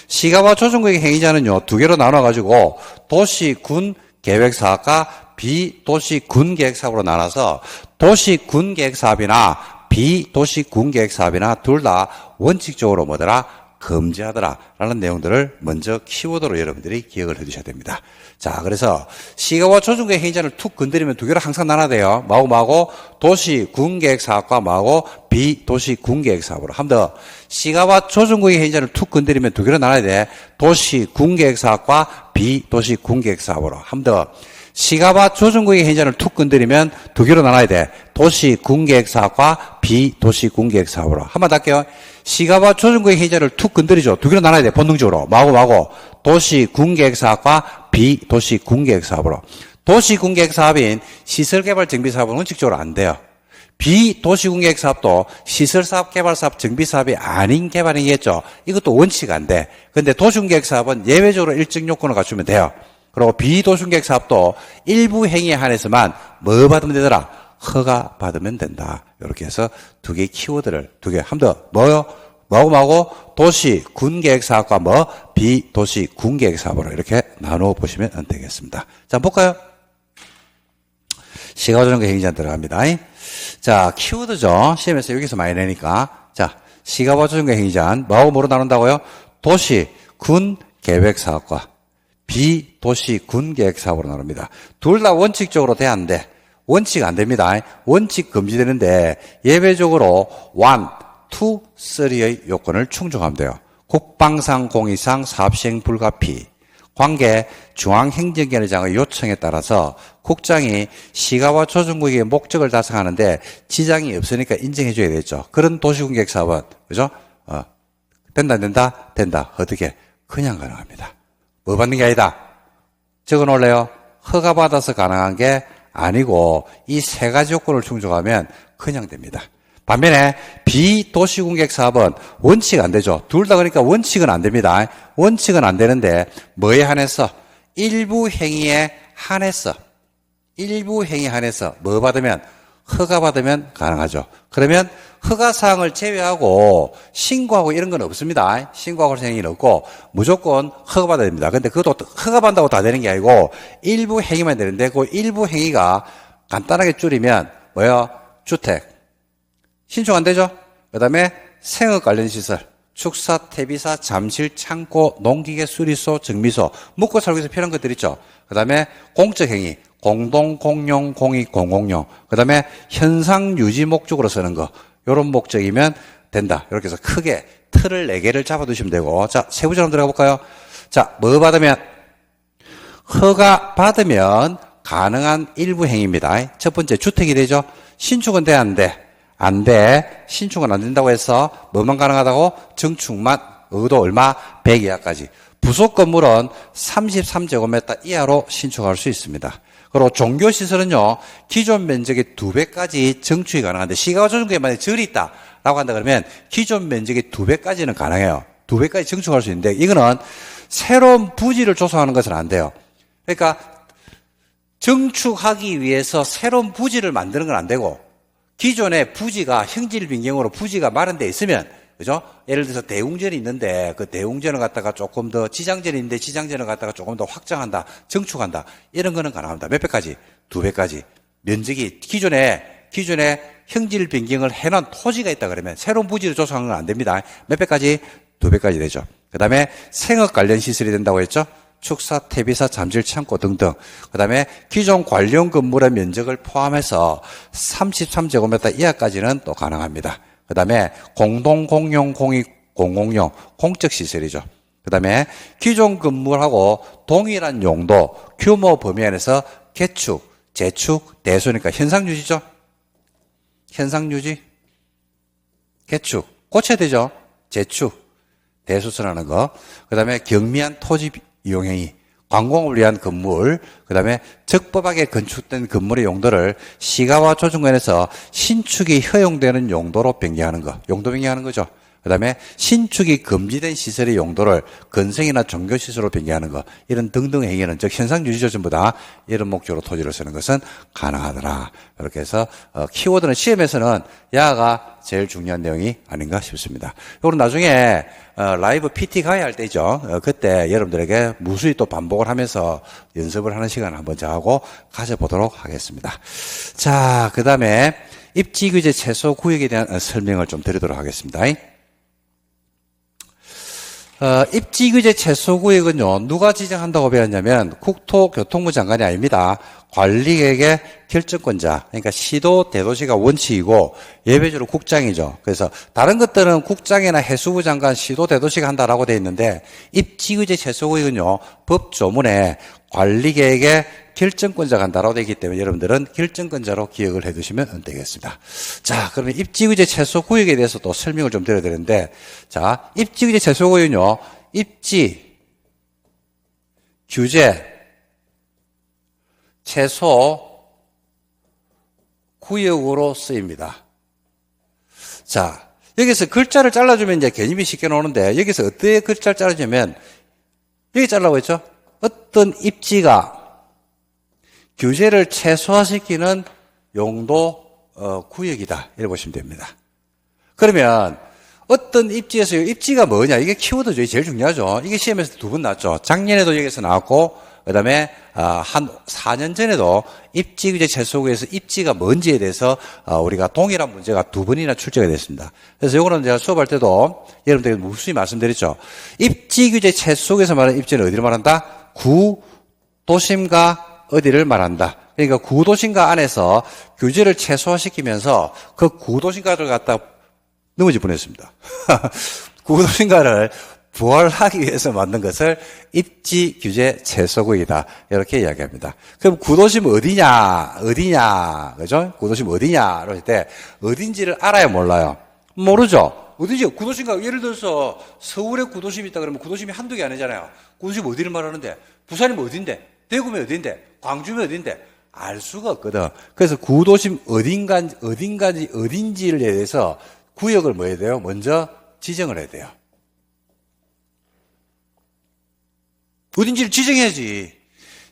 시가와 조정구역 행위자는요, 두 개로 나눠가지고 도시, 군, 계획사업과 비도시 군계획사업으로 나눠서 도시 군계획사업이나 비도시 군계획사업이나 둘 다 원칙적으로 뭐더라? 금지하더라 라는 내용들을 먼저 키워드로 여러분들이 기억을 해두셔야 됩니다. 자, 그래서 시가와 조정구역 행위자를 툭 건드리면 두 개로 항상 나눠야 돼요. 뭐하고 도시 군계획사업과 뭐하고 비도시 군계획사업으로. 한 번 더. 시가와 조정구역 행위자를 툭 건드리면 두 개로 나눠야 돼. 도시 군계획사업과 비도시 군계획사업으로. 한 번 더. 시가와 조정구역 행위자를 툭 건드리면 두 개로 나눠야 돼. 도시 군계획사업과 비도시 군계획사업으로. 한 번 더 할게요. 시가와 조정구역 행위자를 툭 건드리죠. 두 개로 나눠야 돼. 본능적으로. 뭐하고 도시 군계획사업과 비도시 군계획사업으로. 도시 군계획사업인 시설개발 정비사업은 원칙적으로 안 돼요. 비도시 군계획사업도 시설사업, 개발사업, 정비사업이 아닌 개발이겠죠. 이것도 원칙 안 돼. 근데 도시군계획사업은 예외적으로 일정 요건을 갖추면 돼요. 그리고 비도시군계획 사업도 일부 행위에 한해서만 뭐 받으면 되더라? 허가 받으면 된다. 이렇게 해서 두 개의 키워드를 한 번 더 뭐요? 뭐하고 도시 군계획 사업과 뭐 비도시 군계획 사업으로 이렇게 나누어 보시면 되겠습니다. 자, 볼까요? 시가조정구역 행위자 들어갑니다. 자, 키워드죠. 시험에서 여기서 많이 내니까. 자, 시가조정구역 행위자는 뭐로 나눈다고요? 도시 군계획 사업과 비도시 군계획사업으로 나눕니다. 둘 다 원칙적으로 돼 안 돼? 원칙 안 됩니다. 원칙 금지되는데 예외적으로 1, 2, 3의 요건을 충족하면 돼요. 국방상 공의상 사업시행 불가피, 관계 중앙행정기관장의 요청에 따라서 국장이 시가와 조정구역의 목적을 달성하는데 지장이 없으니까 인정해줘야 되겠죠. 그런 도시군계획사업은 그죠? 된다 안 된다? 된다. 어떻게? 그냥 가능합니다. 뭐 받는 게 아니다. 적어놓을래요? 허가받아서 가능한 게 아니고 이 세 가지 요건을 충족하면 그냥 됩니다. 반면에 비도시군계획 사업은 원칙 안 되죠. 둘 다 그러니까 원칙은 안 됩니다. 원칙은 안 되는데 뭐에 한해서? 일부 행위에 한해서 뭐 받으면? 허가 받으면 가능하죠. 그러면 허가사항을 제외하고 신고하고 이런 건 없습니다. 신고하고 행위는 없고 무조건 허가받아야 됩니다. 근데 그것도 허가받는다고 다 되는 게 아니고 일부 행위만 되는데 그 일부 행위가 간단하게 줄이면 뭐요? 주택. 신축 안 되죠? 그 다음에 생업 관련 시설. 축사, 퇴비사, 잠실, 창고, 농기계, 수리소, 정미소. 묵고 살기 위해서 필요한 것들 있죠. 그 다음에 공적 행위. 공동, 공용, 공익, 공공용. 그 다음에 현상 유지 목적으로 쓰는 거. 요런 목적이면 된다. 이렇게 해서 크게 틀을 4개를 잡아두시면 되고. 자, 세부적으로 한번 들어가 볼까요? 자, 뭐 받으면? 허가 받으면 가능한 일부 행위입니다. 첫 번째, 주택이 되죠? 신축은 돼, 안 돼? 안 돼. 신축은 안 된다고 해서 뭐만 가능하다고? 증축만 의도 얼마? 100 이하까지. 부속 건물은 33제곱미터 이하로 신축할 수 있습니다. 그리고 종교시설은요, 기존 면적의 2배까지 증축이 가능한데, 시가와 조정구역에 만약에 절이 있다, 라고 한다 그러면, 기존 면적의 2배까지는 가능해요. 2배까지 증축할 수 있는데, 이거는 새로운 부지를 조성하는 것은 안 돼요. 그러니까, 증축하기 위해서 새로운 부지를 만드는 건 안 되고, 기존의 부지가 형질 변경으로 부지가 마련되어 있으면, 그죠? 예를 들어서 대웅전이 있는데 그 대웅전을 갖다가 조금 더 지장전이 있는데 지장전을 갖다가 조금 더 확장한다, 증축한다. 이런 거는 가능합니다. 몇 배까지? 2배까지. 면적이 기존에 형질 변경을 해놓은 토지가 있다 그러면 새로운 부지를 조성하는 건 안 됩니다. 몇 배까지? 2배까지 되죠. 그 다음에 생업 관련 시설이 된다고 했죠? 축사, 퇴비사, 잠실, 창고 등등. 그 다음에 기존 관련 건물의 면적을 포함해서 33제곱미터 이하까지는 또 가능합니다. 그 다음에 공동, 공용, 공공용, 공적 시설이죠. 그 다음에 기존 건물하고 동일한 용도, 규모 범위 안에서 개축, 재축, 대수니까 현상유지죠. 현상유지, 개축, 고쳐야 되죠. 재축, 대수선하는 거. 그 다음에 경미한 토지 이용행위, 관공을 위한 건물, 그 다음에 적법하게 건축된 건물의 용도를 시가와 조정관에서 신축이 허용되는 용도로 변경하는 거. 용도 변경하는 거죠. 그 다음에 신축이 금지된 시설의 용도를 건설이나 종교시설로 변경하는 것, 이런 등등 행위는, 즉 현상유지죠, 전부 다 이런 목적으로 토지를 쓰는 것은 가능하더라. 이렇게 해서 키워드는 시험에서는 야가 제일 중요한 내용이 아닌가 싶습니다. 이거는 나중에 라이브 PT 가야 할 때죠. 그때 여러분들에게 무수히 또 반복을 하면서 연습을 하는 시간을 한번 저하고 가져보도록 하겠습니다. 자, 그 다음에 입지규제 최소 구역에 대한 설명을 좀 드리도록 하겠습니다. 입지규제 최소구역은요, 누가 지정한다고 배웠냐면 국토교통부 장관이 아닙니다. 관리계획의 결정권자, 그러니까 시도 대도시가 원칙이고 예외적으로 국장이죠. 그래서 다른 것들은 국장이나 해수부 장관, 시도 대도시가 한다라고 되어 있는데 입지규제 최소구역은요, 법 조문에 관리계획의 결정권자가 한다라고 되어 있기 때문에 여러분들은 결정권자로 기억을 해 두시면 되겠습니다. 자, 그러면 입지규제 최소구역에 대해서 또 설명을 좀 드려야 되는데, 자, 입지규제 최소구역은요, 입지, 규제, 최소, 구역으로 쓰입니다. 자, 여기서 글자를 잘라주면 이제 개념이 쉽게 나오는데, 여기서 어떻게 글자를 잘라주면, 여기 잘라고 했죠? 어떤 입지가 규제를 최소화시키는 용도 구역이다, 이렇게 보시면 됩니다. 그러면 어떤 입지에서 입지가 뭐냐, 이게 키워드죠. 제일 중요하죠. 이게 시험에서 2번 나왔죠. 작년에도 여기서 나왔고 그 다음에 한 4년 전에도 입지규제 최소구에서 입지가 뭔지에 대해서 우리가 동일한 문제가 2번이나 출제가 됐습니다. 그래서 이거는 제가 수업할 때도 여러분들에게 무수히 말씀드렸죠. 입지규제 최소구에서 말하는 입지는 어디를 말한다? 구도심과 어디를 말한다. 그러니까 구도심가 안에서 규제를 최소화시키면서 그 구도심가를 갖다 넘어지 보냈습니다. 구도심가를 부활하기 위해서 만든 것을 입지 규제 최소구이다, 이렇게 이야기합니다. 그럼 구도심 어디냐, 그죠? 구도심 어디냐로 할 때 어딘지를 알아야 몰라요. 모르죠. 어디지? 구도심가, 예를 들어서 서울에 구도심이 있다 그러면 구도심이 한두 개 아니잖아요. 구도심 어디를 말하는데? 부산이면 어딘데? 대구면 어딘데? 광주면 어딘데? 알 수가 없거든. 그래서 구도심 어딘지를 대해서 구역을 뭐 해야 돼요? 먼저 지정을 해야 돼요. 어딘지를 지정해야지.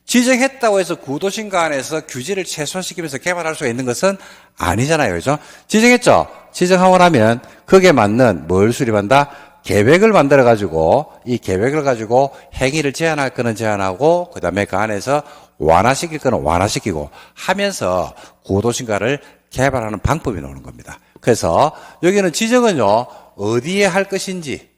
지정했다고 해서 구도심가 안에서 규제를 최소화시키면서 개발할 수가 있는 것은 아니잖아요. 그죠? 지정했죠? 지정하고 나면 거기에 맞는 뭘 수립한다? 계획을 만들어가지고 이 계획을 가지고 행위를 제한할 거는 제한하고 그 다음에 그 안에서 완화시킬 거는 완화시키고 하면서 구도심가를 개발하는 방법이 나오는 겁니다. 그래서 여기는 지정은요, 어디에 할 것인지,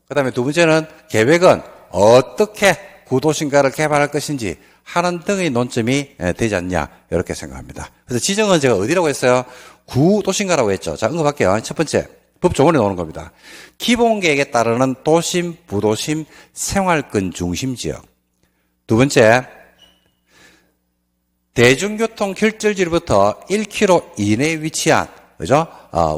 그 다음에 두 번째는 계획은 어떻게 구도심가를 개발할 것인지 하는 등의 논점이 되지 않냐, 이렇게 생각합니다. 그래서 지정은 제가 어디라고 했어요? 구도심가라고 했죠. 자, 언급할게요. 첫 번째, 법조문에 나오는 겁니다. 기본계획에 따르는 도심, 부도심, 생활권 중심 지역. 두 번째, 대중교통 결절지로부터 1km 이내에 위치한, 그죠?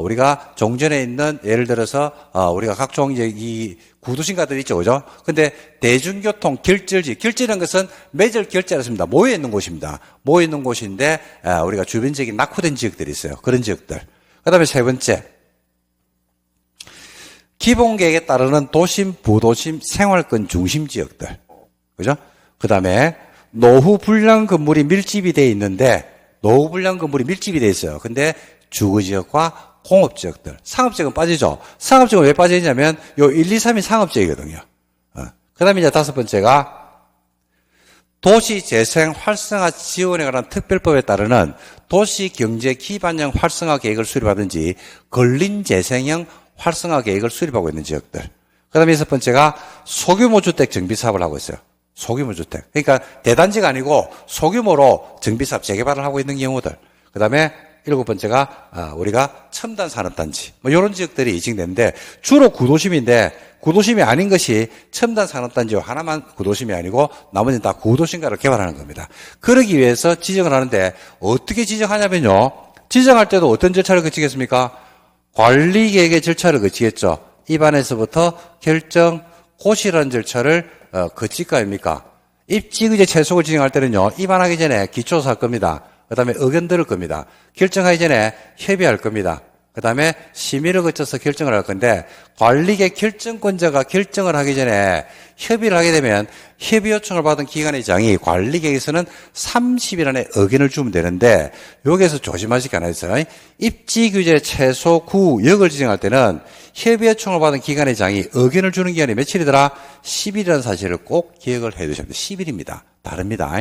우리가 종전에 있는, 예를 들어서, 우리가 각종 이제 이 구도심가들 있죠, 그죠? 근데 대중교통 결절지, 결절이라는 것은 매절 결제를 씁니다. 모여 있는 곳입니다. 모여 있는 곳인데, 우리가 주변적인 낙후된 지역들이 있어요. 그런 지역들. 그 다음에 세 번째, 기본계획에 따르는 도심, 부도심, 생활권 중심 지역들. 그죠? 그 다음에 노후 불량 건물이 밀집이 되어 있는데, 노후 불량 건물이 밀집이 되어 있어요. 근데 주거지역과 공업지역들. 상업지역은 빠지죠. 상업지역은 왜 빠지냐면 요 1, 2, 3이 상업지역이거든요. 그 다음에 이제 다섯 번째가 도시재생 활성화 지원에 관한 특별법에 따르는 도시경제기반형 활성화 계획을 수립하든지 근린재생형 활성화 계획을 수립하고 있는 지역들. 그 다음에 여섯 번째가 소규모 주택 정비사업을 하고 있어요. 소규모 주택. 그러니까 대단지가 아니고 소규모로 정비사업 재개발을 하고 있는 경우들. 그 다음에 일곱 번째가 우리가 첨단 산업단지. 뭐 이런 지역들이 지정되는데 주로 구도심인데 구도심이 아닌 것이 첨단 산업단지와 하나만 구도심이 아니고 나머지는 다 구도심가를 개발하는 겁니다. 그러기 위해서 지정을 하는데 어떻게 지정하냐면요. 지정할 때도 어떤 절차를 거치겠습니까? 관리계획의 절차를 거치겠죠. 입안에서부터 결정, 고시라는 절차를 거칠 거 아닙니까? 입지의제 최속을 지정할 때는요. 입안하기 전에 기초조사 할 겁니다. 그 다음에 의견 들을 겁니다. 결정하기 전에 협의할 겁니다. 그 다음에 심의를 거쳐서 결정을 할 건데 관리계 결정권자가 결정을 하기 전에 협의를 하게 되면 협의 요청을 받은 기관의 장이 관리계에서는 30일 안에 의견을 주면 되는데 여기에서 조심하실 게 하나 있어요. 입지규제 최소 구역을 지정할 때는 협의 요청을 받은 기관의 장이 의견을 주는 기간이 며칠이더라? 10일이라는 사실을 꼭 기억을 해 두셔야 됩니다. 10일입니다. 다릅니다.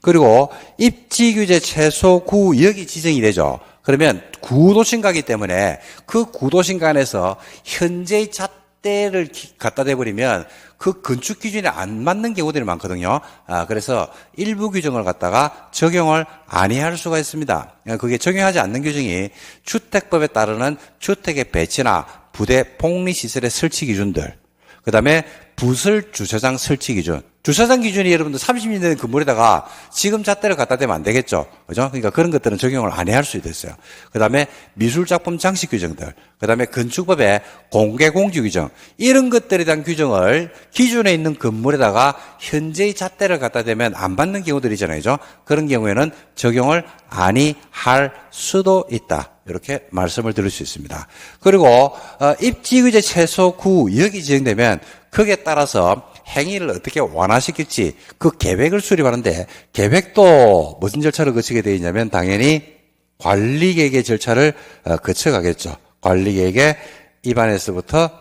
그리고 입지규제 최소 구역이 지정이 되죠. 그러면 구도심가이기 때문에 그 구도심간에서 현재의 잣대를 갖다 대버리면 그 건축 기준에 안 맞는 경우들이 많거든요. 그래서 일부 규정을 갖다가 적용을 아니할 수가 있습니다. 그게 적용하지 않는 규정이 주택법에 따르는 주택의 배치나 부대 폭리시설의 설치 기준들, 그 다음에 부설 주차장 설치 기준. 주차장 기준이 여러분들 30년 된 건물에다가 지금 잣대를 갖다 대면 안 되겠죠. 그죠? 그러니까 그런 것들은 적용을 안 할 수도 있어요. 그 다음에 미술작품 장식 규정들. 그 다음에 건축법의 공개공지 규정. 이런 것들에 대한 규정을 기준에 있는 건물에다가 현재의 잣대를 갖다 대면 안 받는 경우들이잖아요. 그죠? 그런 경우에는 적용을 아니할 수도 있다. 이렇게 말씀을 드릴 수 있습니다. 그리고 입지의제 최소 구역이 지정되면 거기에 따라서 행위를 어떻게 완화시킬지 그 계획을 수립하는데 계획도 무슨 절차를 거치게 되어 있냐면 당연히 관리계획의 절차를 거쳐가겠죠. 관리계획의 입안에서부터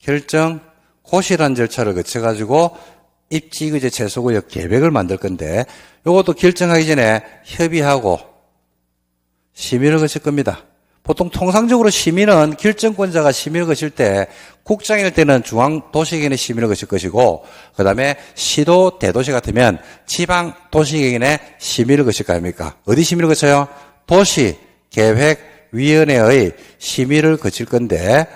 결정, 고시라는 절차를 거쳐가지고 입지의제 최소구역 계획을 만들 건데 이것도 결정하기 전에 협의하고 심의를 거칠 겁니다. 보통 통상적으로 심의는 결정권자가 심의를 거칠 때 국장일 때는 중앙도시계획의 심의를 거칠 것이고 그 다음에 시도 대도시 같으면 지방도시계획의 심의를 거칠 거 아닙니까? 어디 심의를 거쳐요? 도시계획위원회의 심의를 거칠 건데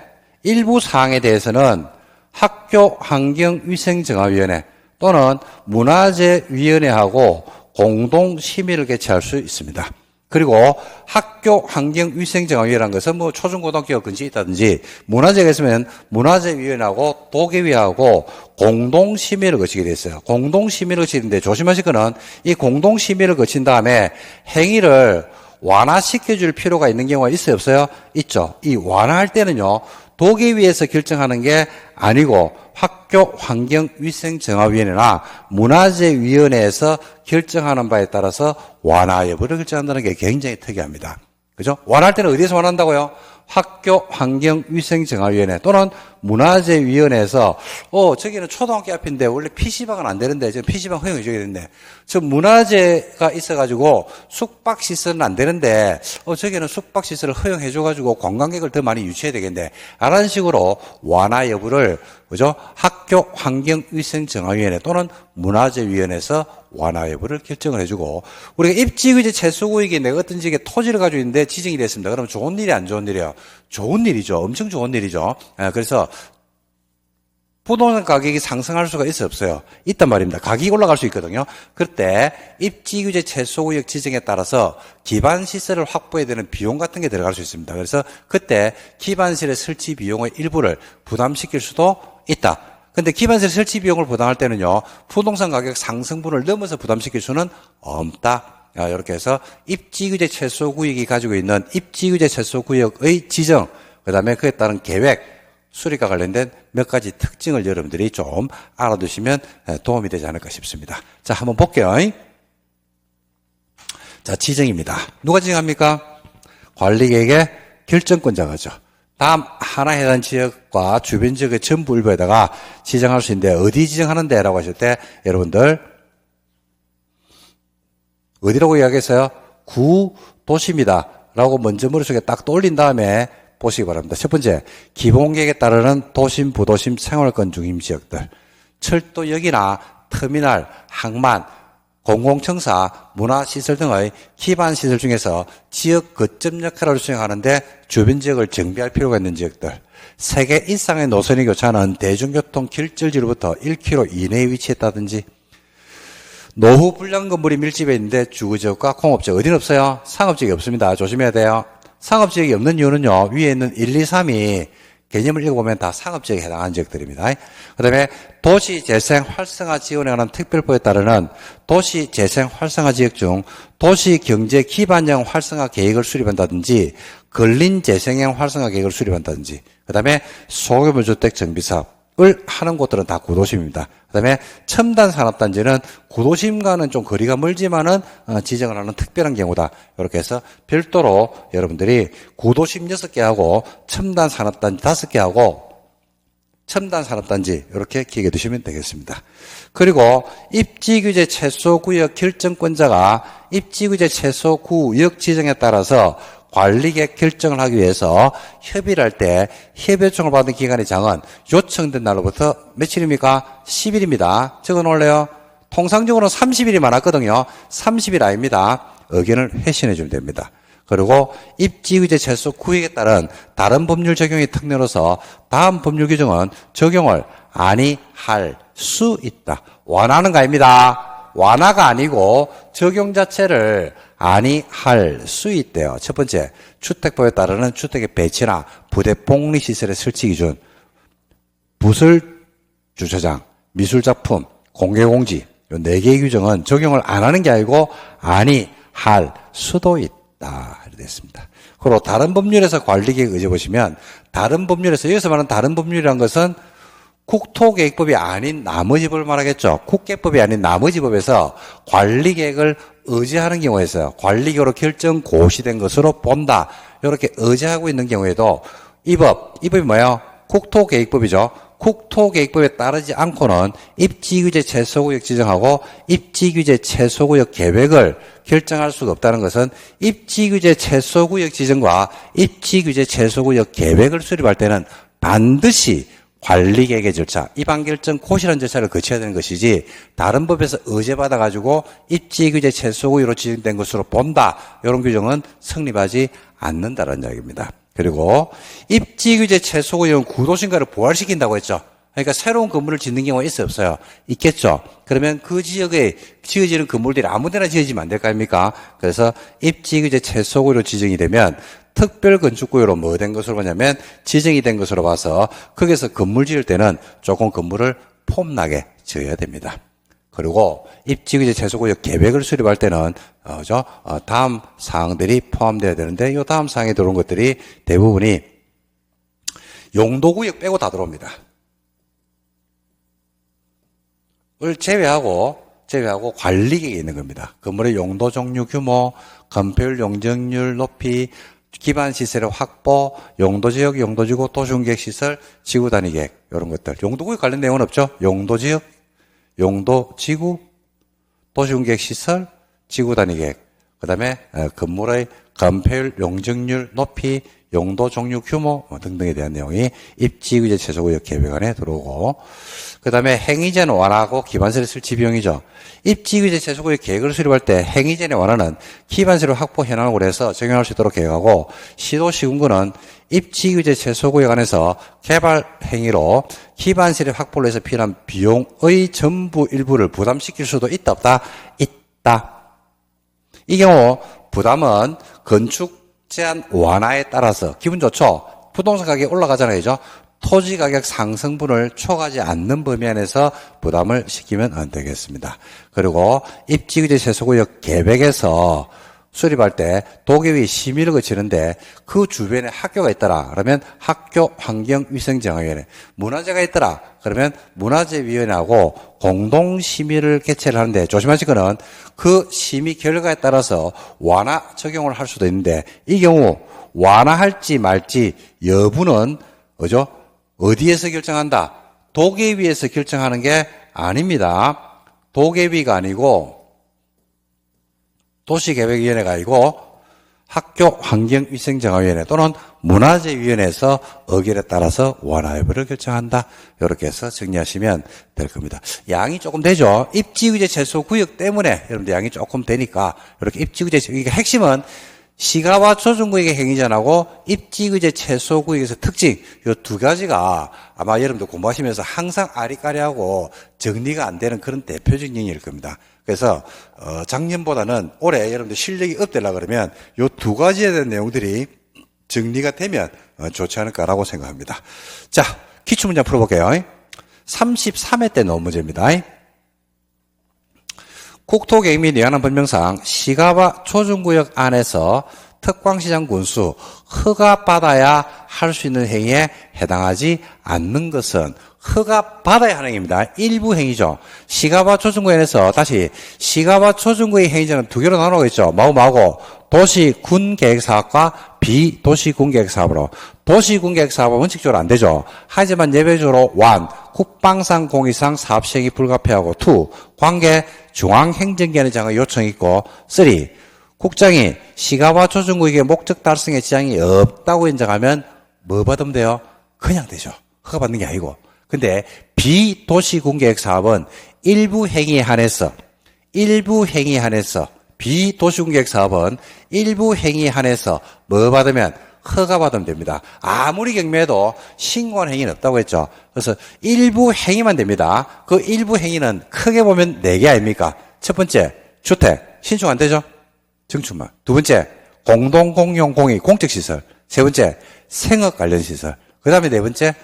일부 사항에 대해서는 학교환경위생정화위원회 또는 문화재위원회하고 공동심의를 개최할 수 있습니다. 그리고 학교환경위생정화위원회라는 것은 뭐 초중고등학교 근처에 있다든지 문화재가 있으면 문화재위원회하고 도계위하고 공동심의를 거치게 돼 있어요. 공동심의를 거치는데 조심하실 거는 이 공동심의를 거친 다음에 행위를 완화시켜줄 필요가 있는 경우가 있어요, 없어요? 있죠. 이 완화할 때는요, 도계위에서 결정하는 게 아니고 학교환경위생정화위원회나 문화재위원회에서 결정하는 바에 따라서 완화 여부를 결정한다는 게 굉장히 특이합니다. 그죠? 완화할 때는 어디에서 완화한다고요? 학교환경위생정화위원회 또는 문화재위원회에서 저기는 초등학교 앞인데 원래 PC방은 안 되는데 지금 PC방 허용해 줘야 되는데 저 문화재가 있어가지고 숙박시설은 안 되는데 저기는 숙박시설을 허용해 줘가지고 관광객을 더 많이 유치해야 되겠네. 라는 식으로 완화 여부를 그죠? 학교환경위생정화위원회 또는 문화재위원회에서 완화 여부를 결정을 해주고 우리가 입지의제 최소구역이 내가 어떤 지역에 토지를 가지고 있는데 지정이 됐습니다. 그러면 좋은 일이 안 좋은 일이에요? 좋은 일이죠. 엄청 좋은 일이죠. 그래서 부동산 가격이 상승할 수가 있어요, 없어요? 있단 말입니다. 가격이 올라갈 수 있거든요. 그때 입지규제 최소구역 지정에 따라서 기반시설을 확보해야 되는 비용 같은 게 들어갈 수 있습니다. 그래서 그때 기반시설의 설치 비용의 일부를 부담시킬 수도 있다. 근데 기반시설 설치 비용을 부담할 때는요, 부동산 가격 상승분을 넘어서 부담시킬 수는 없다. 이렇게 해서 입지규제 최소구역이 가지고 있는 입지규제 최소구역의 지정, 그 다음에 그에 따른 계획, 수립과 관련된 몇 가지 특징을 여러분들이 좀 알아두시면 도움이 되지 않을까 싶습니다. 자, 한번 볼게요. 자, 지정입니다. 누가 지정합니까? 관리계획의 결정권자가죠. 다음 하나 해당 지역과 주변 지역의 전부 일부에다가 지정할 수 있는데 어디 지정하는데? 라고 하실 때 여러분들 어디라고 이야기했어요? 구도시입니다. 라고 먼저 머릿속에 딱 떠올린 다음에 보시기 바랍니다. 첫 번째, 기본계획에 따르는 도심, 부도심, 생활권 중심 지역들, 철도역이나 터미널, 항만, 공공청사, 문화시설 등의 기반시설 중에서 지역 거점 역할을 수행하는데 주변 지역을 정비할 필요가 있는 지역들, 세개 이상의 노선이 교차하는 대중교통 길절지로부터 1km 이내에 위치했다든지, 노후 불량 건물이 밀집해 있는데 주거지역과 공업지역 어디는 없어요? 상업지역이 없습니다. 조심해야 돼요. 상업지역이 없는 이유는요, 위에 있는 1, 2, 3이 개념을 읽어보면 다 상업지역에 해당하는 지역들입니다. 그 다음에 도시재생 활성화 지원에 관한 특별법에 따르는 도시재생 활성화 지역 중 도시경제 기반형 활성화 계획을 수립한다든지 근린재생형 활성화 계획을 수립한다든지, 그 다음에 소규모주택 정비사업을 하는 곳들은 다 구도심입니다. 그 다음에 첨단산업단지는 구도심과는 좀 거리가 멀지만은 지정을 하는 특별한 경우다. 이렇게 해서 별도로 여러분들이 구도심 6개하고 첨단산업단지 5개하고 첨단산업단지 이렇게 기억해 두시면 되겠습니다. 그리고 입지규제 최소구역 결정권자가 입지규제 최소구역 지정에 따라서 관리계획 결정을 하기 위해서 협의를 할 때 협의 요청을 받은 기간의 장은 요청된 날로부터 며칠입니까? 10일입니다. 적어 놓을래요? 통상적으로는 30일이 많았거든요. 30일 아닙니다. 의견을 회신해 주면 됩니다. 그리고 입지규제 최소 구역에 따른 다른 법률 적용이 특례로서 다음 법률 규정은 적용을 아니할 수 있다. 완화하는 거 아닙니다. 완화가 아니고 적용 자체를 아니할 수 있대요. 첫 번째, 주택법에 따르는 주택의 배치나 부대 복리시설의 설치 기준, 부설 주차장, 미술작품, 공개공지 이 4개의 규정은 적용을 안 하는 게 아니고 아니할 수도 있다. 이렇게 됐습니다. 그리고 다른 법률에서 관리계획 의제 보시면 다른 법률에서 여기서 말하는 다른 법률이라는 것은 국토계획법이 아닌 나머지 법을 말하겠죠. 국계법이 아닌 나머지 법에서 관리계획을 의지하는 경우가 있어요. 관리계획으로 결정 고시된 것으로 본다. 이렇게 의지하고 있는 경우에도 이 법이 뭐예요? 국토계획법이죠. 국토계획법에 따르지 않고는 입지규제 최소구역 지정하고 입지규제 최소구역 계획을 결정할 수가 없다는 것은 입지규제 최소구역 지정과 입지규제 최소구역 계획을 수립할 때는 반드시 관리계획의 절차, 입안결정 고시라는 절차를 거쳐야 되는 것이지 다른 법에서 의제받아가지고 입지규제 최소구역으로 지정된 것으로 본다. 이런 규정은 성립하지 않는다는 이야기입니다. 그리고 입지규제 최소구역은 구도심가를 부활시킨다고 했죠. 그러니까 새로운 건물을 짓는 경우가 있어요, 없어요? 있겠죠. 그러면 그 지역에 지어지는 건물들이 아무데나 지어지면 안 될 거 아닙니까? 그래서 입지규제 최소구역으로 지정이 되면 특별건축구역으로 뭐 된 것으로 보냐면 지정이 된 것으로 봐서 거기서 건물 지을 때는 조금 건물을 폼나게 지어야 됩니다. 그리고 입지규제 최소구역 계획을 수립할 때는 다음 사항들이 포함되어야 되는데 이 다음 사항에 들어온 것들이 대부분이 용도구역 빼고 다 들어옵니다. 을 제외하고 관리계획이 있는 겁니다. 건물의 용도 종류 규모, 건폐율 용적률 높이, 기반시설의 확보, 용도지역, 용도지구, 도시공계획시설, 지구단위계획 이런 것들. 용도구역 관련 내용은 없죠. 용도지역, 용도지구, 도시공계획시설, 지구단위계획. 그 다음에 건물의 건폐율, 용적률, 높이, 용도 종류 규모 등등에 대한 내용이 입지규제 최소구역 계획 안에 들어오고, 그 다음에 행위제는 완화하고 기반시설 설치 비용이죠. 입지규제 최소구역 계획을 수립할 때 행위제의 완화는 기반시설 확보 현황을 고려해서 적용할 수 있도록 계획하고, 시도시군구는 입지규제 최소구역 안에서 개발 행위로 기반시설 확보를 해서 필요한 비용의 전부 일부를 부담시킬 수도 있다, 없다? 있다. 이 경우 부담은 건축 제한 완화에 따라서 기분 좋죠? 부동산 가격이 올라가잖아요. 그죠? 토지 가격 상승분을 초과하지 않는 범위 안에서 부담을 시키면 안 되겠습니다. 그리고 입지규제 최소구역 계획에서 수립할 때 도계위 심의를 거치는데 그 주변에 학교가 있더라. 그러면 학교 환경위생정화위원회. 문화재가 있더라. 그러면 문화재위원회하고 공동 심의를 개최를 하는데 조심하실 거는 그 심의 결과에 따라서 완화 적용을 할 수도 있는데 이 경우 완화할지 말지 여부는 그죠? 어디에서 결정한다? 도계위에서 결정하는 게 아닙니다. 도계위가 아니고 도시계획위원회가 아니고 학교 환경위생정화위원회 또는 문화재위원회에서 의결에 따라서 완화 여부를 결정한다. 이렇게 해서 정리하시면 될 겁니다. 양이 조금 되죠. 입지규제 최소구역 때문에 여러분들 양이 조금 되니까 이렇게 입지규제 그러니까 핵심은 시가와 조정구역의 행위전하고 입지규제 최소구역에서 특징 이 두 가지가 아마 여러분들 공부하시면서 항상 아리까리하고 정리가 안 되는 그런 대표적인 영역일 겁니다. 그래서 작년보다는 올해 여러분들 실력이 업되려고 그러면 이 두 가지에 대한 내용들이 정리가 되면 좋지 않을까라고 생각합니다. 자, 기출문제 풀어볼게요. 33회 때 나온 문제입니다. 국토계획 및 예산안 법령상 시가와 조정구역 안에서 특광시장 군수 허가받아야 할 수 있는 행위에 해당하지 않는 것은 허가받아야 하는 행위입니다. 일부 행위죠. 시가와 조정구역에서 다시 시가와 조정구역 행위자는 두 개로 나누고 있죠. 뭐하고 도시군계획사업과 비도시군계획사업으로. 도시군계획사업은 원칙적으로 안 되죠. 하지만 예외적으로 1. 국방상 공의상 사업 시행이 불가피하고 2. 관계 중앙행정기관장의 요청이 있고 3. 국장이 시가와 조정구역의 목적 달성에 지장이 없다고 인정하면 뭐 받으면 돼요? 그냥 되죠. 허가 받는 게 아니고. 근데 비도시군계획사업은 일부 행위에 한해서 비도시군계획사업은 일부 행위에 한해서 뭐 받으면 허가 받으면 됩니다. 아무리 경매해도 신고한 행위는 없다고 했죠. 그래서 일부 행위만 됩니다. 그 일부 행위는 크게 보면 4개 아닙니까? 첫 번째, 주택, 신축 안 되죠? 증축만. 두 번째, 공동공용공의 공적시설. 세 번째, 생업 관련 시설. 그 다음에 네 번째,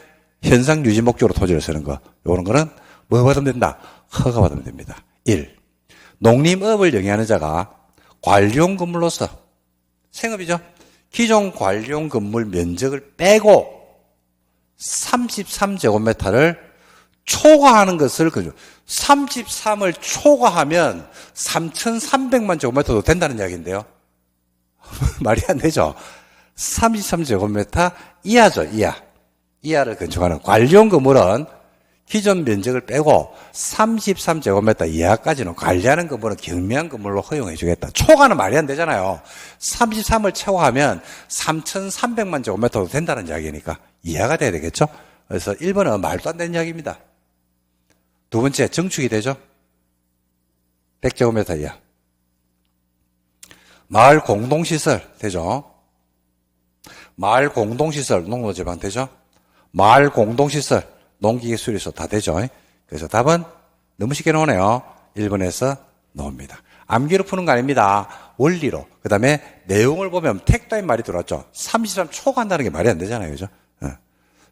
현상 유지 목적으로 토지를 쓰는 거. 요런 거는 뭐 받으면 된다? 허가 받으면 됩니다. 1. 농림업을 영위하는 자가 관리용 건물로서 생업이죠. 기존 관리용 건물 면적을 빼고 33제곱미터를 초과하는 것을 33을 초과하면 3,300만 제곱미터도 된다는 이야기인데요. 말이 안 되죠. 33제곱미터 이하죠. 이하를 건축하는 관리용 건물은 기존 면적을 빼고 33제곱미터 이하까지는 관리하는 건물은 경매한 건물로 허용해 주겠다. 초과는 말이 안 되잖아요. 33을 초과하면 3,300만 제곱미터도 된다는 이야기니까 이하가 돼야 되겠죠. 그래서 1번은 말도 안 되는 이야기입니다. 두 번째, 증축이 되죠. 100제곱미터 이하. 마을 공동시설 되죠. 마을 공동시설, 농로지방 되죠. 마을 공동시설, 농기계 수리소 다 되죠. 그래서 답은 너무 쉽게 나오네요. 1번에서 나옵니다. 암기로 푸는 거 아닙니다. 원리로. 그 다음에 내용을 보면 택도인 말이 들어왔죠. 33 초과한다는 게 말이 안 되잖아요. 그죠?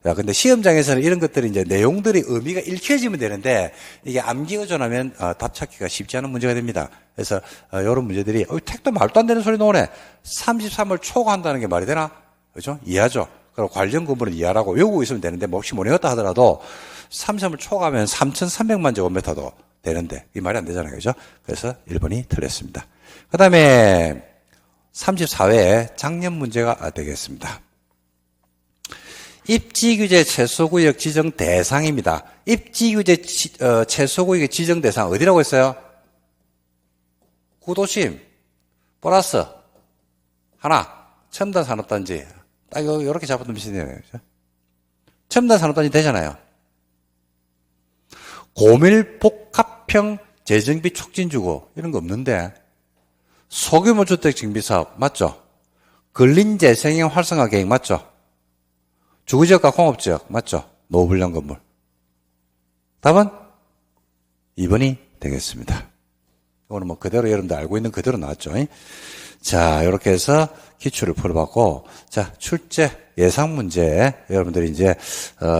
야, 근데 시험장에서는 이런 것들이 이제 내용들이 의미가 읽혀지면 되는데 이게 암기 의존하면 답 찾기가 쉽지 않은 문제가 됩니다. 그래서 이런 문제들이 택도 말도 안 되는 소리 나오네. 33을 초과한다는 게 말이 되나? 그죠? 이해하죠? 그리고 관련 건물은 이해하라고 외우고 있으면 되는데 뭐 혹시 못 외웠다 하더라도 33을 초과하면 3,300만 제곱미터도 되는데 이 말이 안 되잖아요. 그죠? 그래서 1번이 틀렸습니다. 그 다음에 34회에 작년 문제가 되겠습니다. 입지규제 최소구역 지정 대상입니다. 입지규제 최소구역의 지정 대상 어디라고 했어요? 구도심 플러스 하나 첨단 산업단지 딱 이렇게 잡아두면 되잖아요. 첨단 산업단지 되잖아요. 고밀복합형 재정비 촉진주거 이런 거 없는데 소규모 주택 정비사업 맞죠? 근린재생형 활성화 계획 맞죠? 주거지역과 공업지역 맞죠? 노후불량 건물. 답은 2번이 되겠습니다. 이거는 뭐 그대로 여러분들 알고 있는 그대로 나왔죠. 자, 이렇게 해서 기출을 풀어봤고, 자, 출제 예상 문제 여러분들이 이제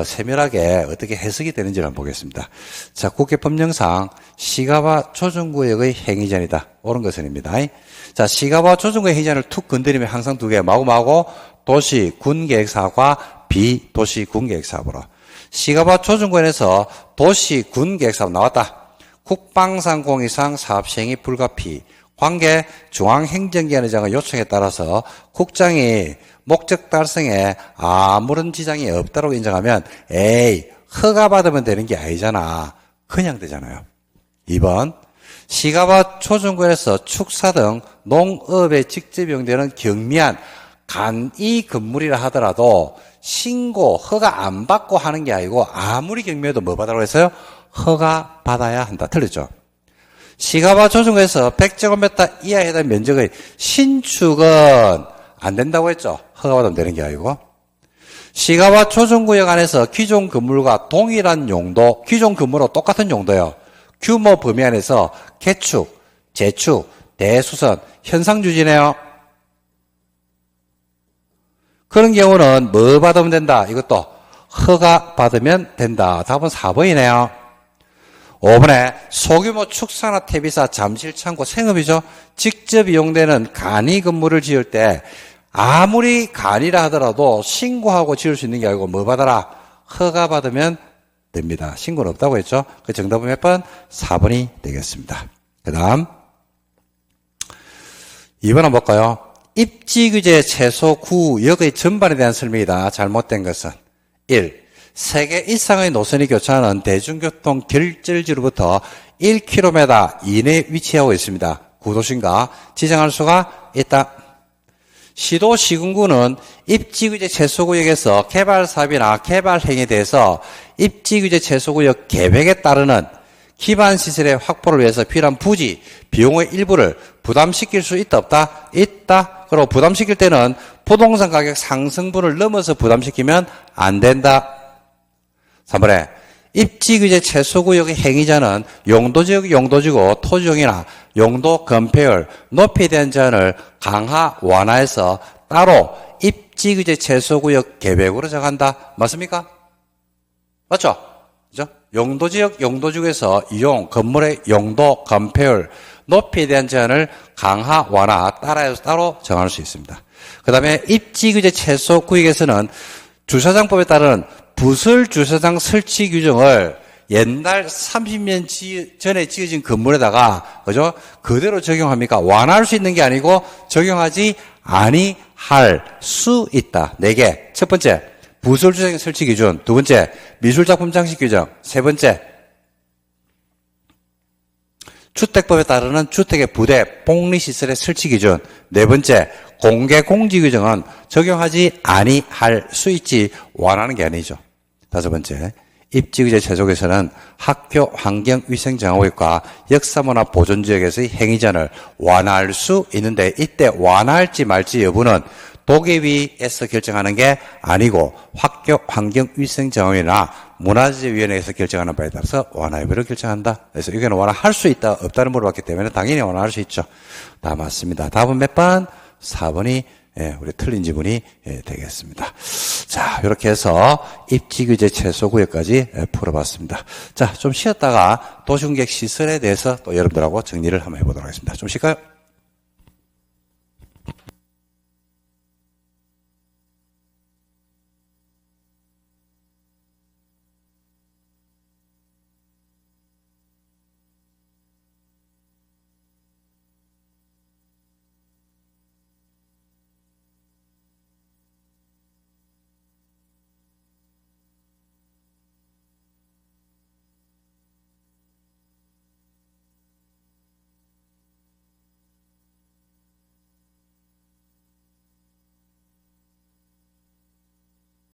세밀하게 어떻게 해석이 되는지를 한번 보겠습니다. 자, 국회법령상 시가와 조정구역의 행위전이다. 옳은 것은입니다. 자, 시가와 조정구역 행위전을 툭 건드리면 항상 두 개, 마구마구 도시 군계획사업과 비도시 군계획사업으로. 시가와 조정구역에서 도시 군계획사업 나왔다. 국방상공위상 사업 시행이 불가피. 관계 중앙행정기관의장의 요청에 따라서 국장이 목적 달성에 아무런 지장이 없다고 인정하면 에이 허가받으면 되는 게 아니잖아. 그냥 되잖아요. 2번 시가와 조정구에서 축사 등 농업에 직접 이용되는 경미한 간이 건물이라 하더라도 신고 허가 안 받고 하는 게 아니고 아무리 경미해도 뭐 받으라고 했어요? 허가 받아야 한다. 틀렸죠? 시가와 조정구에서 100제곱미터 이하에 해당 면적의 신축은 안 된다고 했죠. 허가받으면 되는 게 아니고. 시가와 조정구역 안에서 기존 건물과 동일한 용도, 기존 건물과 똑같은 용도요. 규모 범위 안에서 개축, 재축, 대수선, 현상유지네요. 그런 경우는 뭐 받으면 된다? 이것도 허가받으면 된다. 답은 4번이네요. 5번에 소규모 축사나 퇴비사, 잠실, 창고, 생업이죠. 직접 이용되는 간이 건물을 지을 때 아무리 간이라 하더라도 신고하고 지을 수 있는 게 아니고 뭐 받아라? 허가받으면 됩니다. 신고는 없다고 했죠. 그 정답은 몇 번? 4번이 되겠습니다. 그 다음 2번 한번 볼까요? 입지규제 최소 구역의 전반에 대한 설명이다. 잘못된 것은 1. 세계 이상의 노선이 교차하는 대중교통 결절지로부터 1km 이내에 위치하고 있습니다. 구도심과 지정할 수가 있다. 시도 시군구는 입지규제 최소구역에서 개발사업이나 개발행위에 대해서 입지규제 최소구역 계획에 따르는 기반시설의 확보를 위해서 필요한 부지, 비용의 일부를 부담시킬 수 있다 없다? 있다. 그리고 부담시킬 때는 부동산 가격 상승분을 넘어서 부담시키면 안 된다. 3번에 입지규제 최소구역의 행위자는 용도지역 용도지구 토지용이나 용도 건폐율, 높이에 대한 제한을 강화, 완화해서 따로 입지규제 최소구역 계획으로 정한다. 맞습니까? 맞죠? 그죠? 용도지역 용도지구에서 이용, 건물의 용도, 건폐율, 높이에 대한 제한을 강화, 완화, 따라해서 따로 정할 수 있습니다. 그 다음에 입지규제 최소구역에서는 주차장법에 따른 부설 주차장 설치 규정을 옛날 30년 전에 지어진 건물에다가, 그죠? 그대로 적용합니까? 완화할 수 있는 게 아니고 적용하지 아니할 수 있다. 4개. 첫 번째, 부설 주차장 설치 기준. 두 번째, 미술작품 장식 규정. 세 번째, 주택법에 따르는 주택의 부대, 복리시설의 설치 기준. 네 번째, 공개 공지 규정은 적용하지 아니할 수 있지 완화하는 게 아니죠. 다섯 번째, 입지규제 최소에서는 학교 환경위생정화구역과 역사문화 보존지역에서의 행위전을 완화할 수 있는데 이때 완화할지 말지 여부는 도계위에서 결정하는 게 아니고 학교 환경위생정화위나 문화재위원회에서 결정하는 바에 따라서 완화 여부를 결정한다. 그래서 이거는 완화할 수 있다 없다를 물어봤기 때문에 당연히 완화할 수 있죠. 다 맞습니다. 답은 몇 번? 4번이 우리 틀린 지문이 되겠습니다. 자, 이렇게 해서 입지규제 최소구역까지 풀어봤습니다. 자, 좀 쉬었다가 도시공객 시설에 대해서 또 여러분들하고 정리를 한번 해보도록 하겠습니다. 좀 쉴까요?